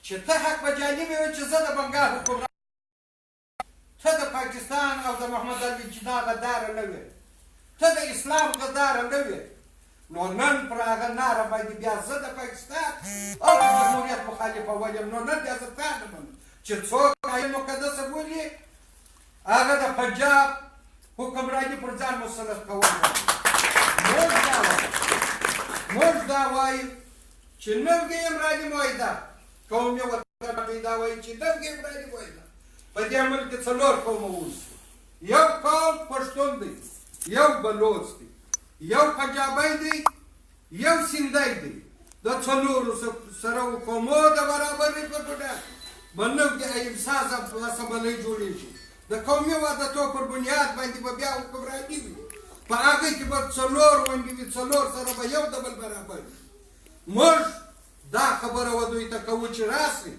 چې ته حق په جانب وې چې زه د بنګال حکمران، ته د پاکستان او د محمد علي جناح غداره نه وې، ته د اسلام غداره نه وې. نو نن پر هغه ناره باندې بیا زه د پاکستان او د جمهوریت مخالفه وایم، نو نن بیا زه تا نه منم چې څوک آیل مقدسه بولي هغه د پنجاب حکمراني پر ځان مسلط کول. موږ دا وایو چې نوې عمراني معاهده قومي وطن پارټۍ دا وایي چې نوې عمراني معاهده په دې ملک کې 4 قومه اوسي، یو قوم پښتون دی، یو بلوچ دی، یو پنجابی دی، یو سیندی دی. د 4 سره قومو د برابرۍ په ټوټه بنو کې ایمساز اسمبلۍ جوړېږي د قومي وحدتو پر بنیاد باندې به بیا حکمراني وي، په هغه کې به 4 ونډې وي، 4 سره به یو د بل برابر وي. موږ دا خبره و دوی ته کوو چې راسئ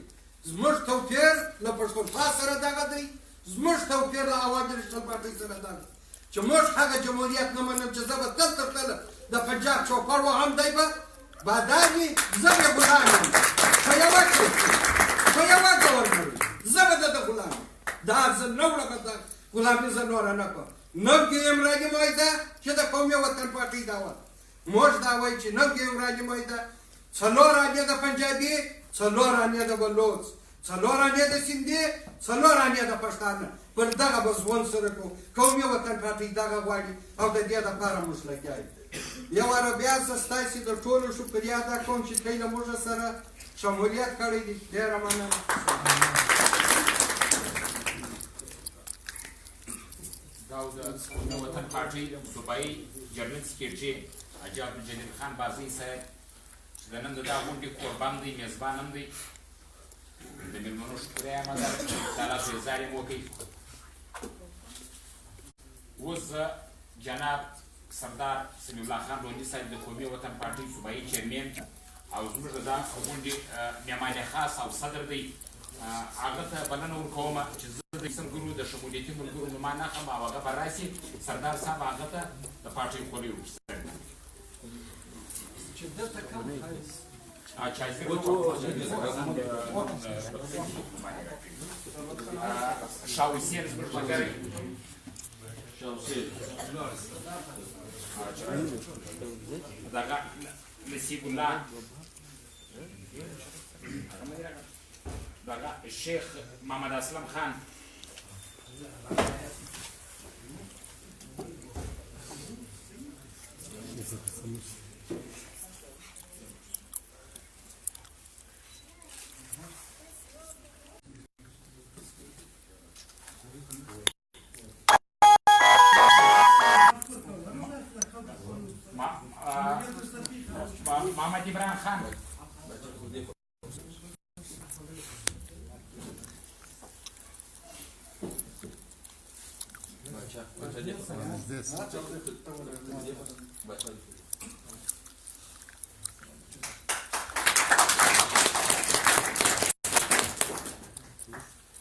زموږ توپیر له پښتونخوا سره دغه دی، زموږ توپیر له عوامي نېشنل پارټۍ سره دغه چې موږ هغه جمهوریت نه منم چې زه به تل تر تله د پنجاب چوپړ وهم، دی به بادار وي، زه به غلام یم په یوه کې په یوه ګورنر زه به د ده غلام یم. دا زه نه وړم، دا غلامي زه نوره نه کړم. نوې عمراني معاهده چې د قومي وطن پارټۍ دا وه، موږ دا وایو چې نوې عمراني معاهده 4 آنې د پنجابي، 4 آنې د بلوچ، 4 آنې د سیندي، 4 آنې د پښتانه، پر دغه به ژوند سره کوو. قومي وطن پارټۍ دغه غواړي او د دې دپاره موږ لګیا یو. یو واره بیا زه ستاسې د ټولو شکریا ادا کوم چې دوی له موږ سره شمولیت کړی دی. ډېره مننه. دا د قومي وطن پارټۍ صوبایي جرمن سکرټري حاجي عبدالجلیل خان بازۍ صاحب چې د نن د دا غونډې قربان دی، میزبان هم دی. د مېلمنو شکریه یې ادا کړه، د الله اعزار یې وکړي. اوس زه جناب سردار سمیع الله خان لوني صاحب د قومي وطن پارټۍ صوبایي چیرمین او زموږ د دا غونډې مهمان خاص او صدر دی، هغه ته بلنه ورکوم چې زه د ملګرو د شمولیتي ملګرو نومان اخلم او هغه به راشي. سردار صاحب هغه ته د پارټۍ خولۍ ورکړي. چې دلته کوم شاه حسین زموږ ملګری دغه نصیب الله دغه شیخ محمد اسلم خان محمد ابراهیم خان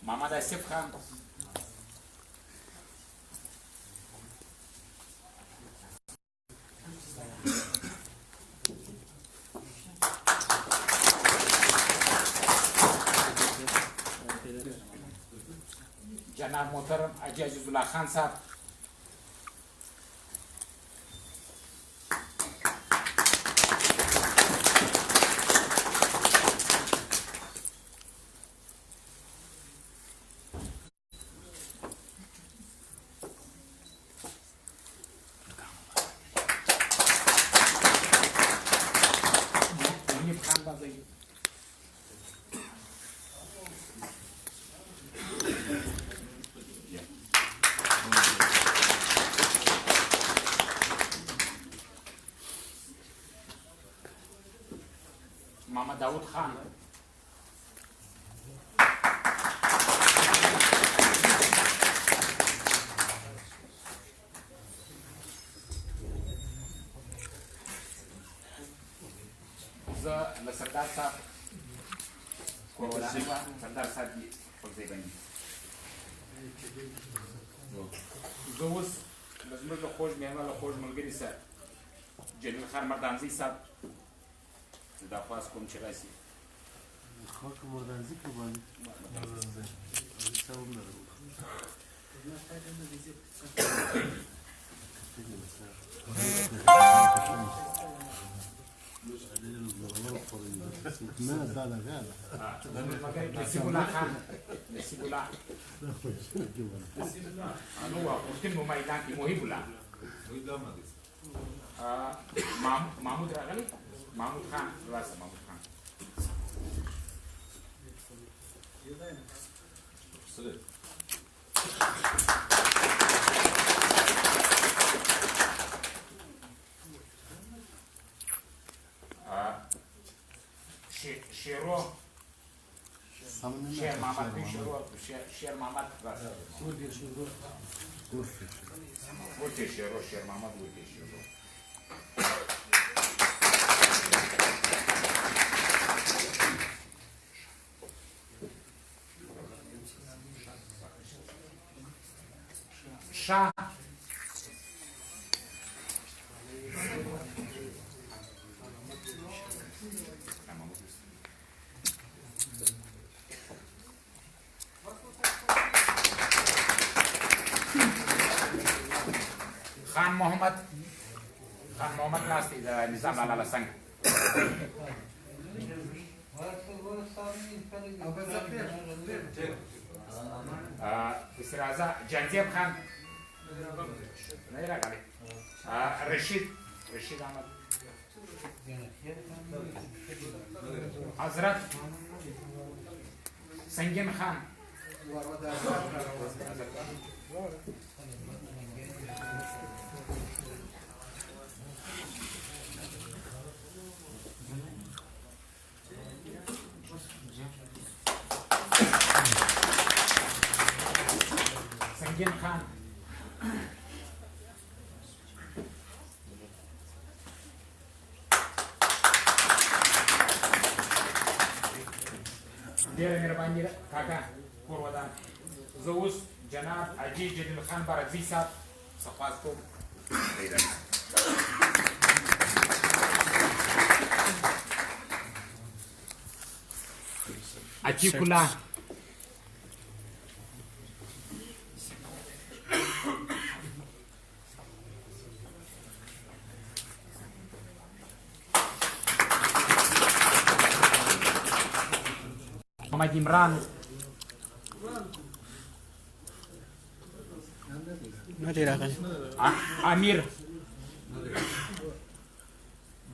محمد آصف خان جناب محترم حاجی عزیز الله خان صاحب منیب خان بازی محمد داود خان زه له سردار صاحب سردار صاحب پر ځای باندې زه اوس له زموږ له خوږ مېلمه له خوږ ملګري صاحب جلیل خان مردانزي صاحب درخواست کوم چې راشي. خاک مردانزي قرباني نسيب الله خان نسيب الله هو قلت له ما يلاقي مهيب الله محمود راغلي محمود خان راسه محمود خان شیرو شیر محمد شیرو شیر محمد راسه ورته شیرو شیر محمد ورته شیرو شاه خان محمد ناستی د نظام لاله څنګه استرازا جنزیب خان نه راغلی رشید احمد حضرت سنگین خان سنگین خان ډېره مهرباني کاکا کور ودان. زه اوس جناب حاجي جلیل خان بارکزي صاحب سخواست کوم. عتیق الله محمد عمران نه راغلی امیر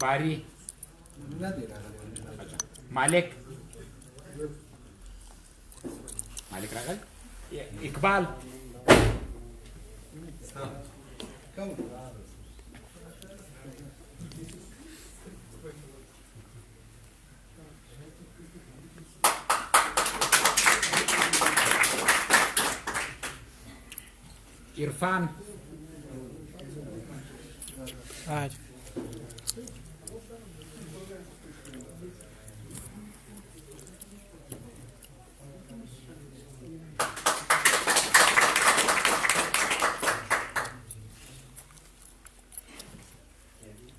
باری مالک راغلی اقبال عرفان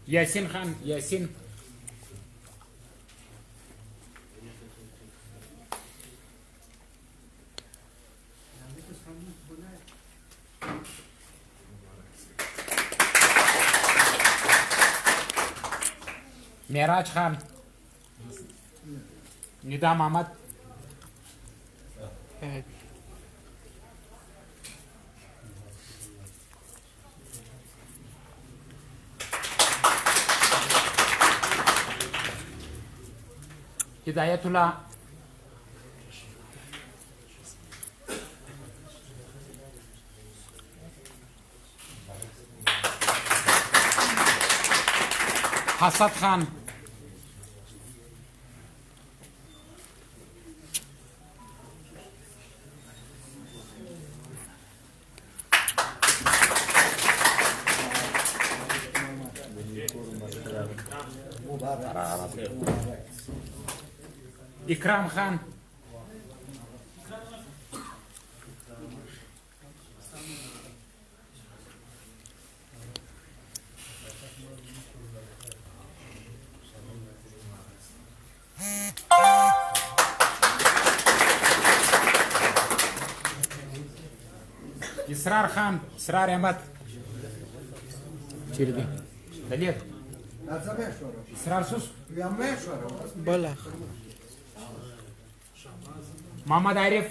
یاسین خان یاسین معراج خان ندا محمد هدایت الله حسد خان اکرام خان اسرار خان اسرار احمد چیرې دی دلیر اسرار سوس بله محمد عارف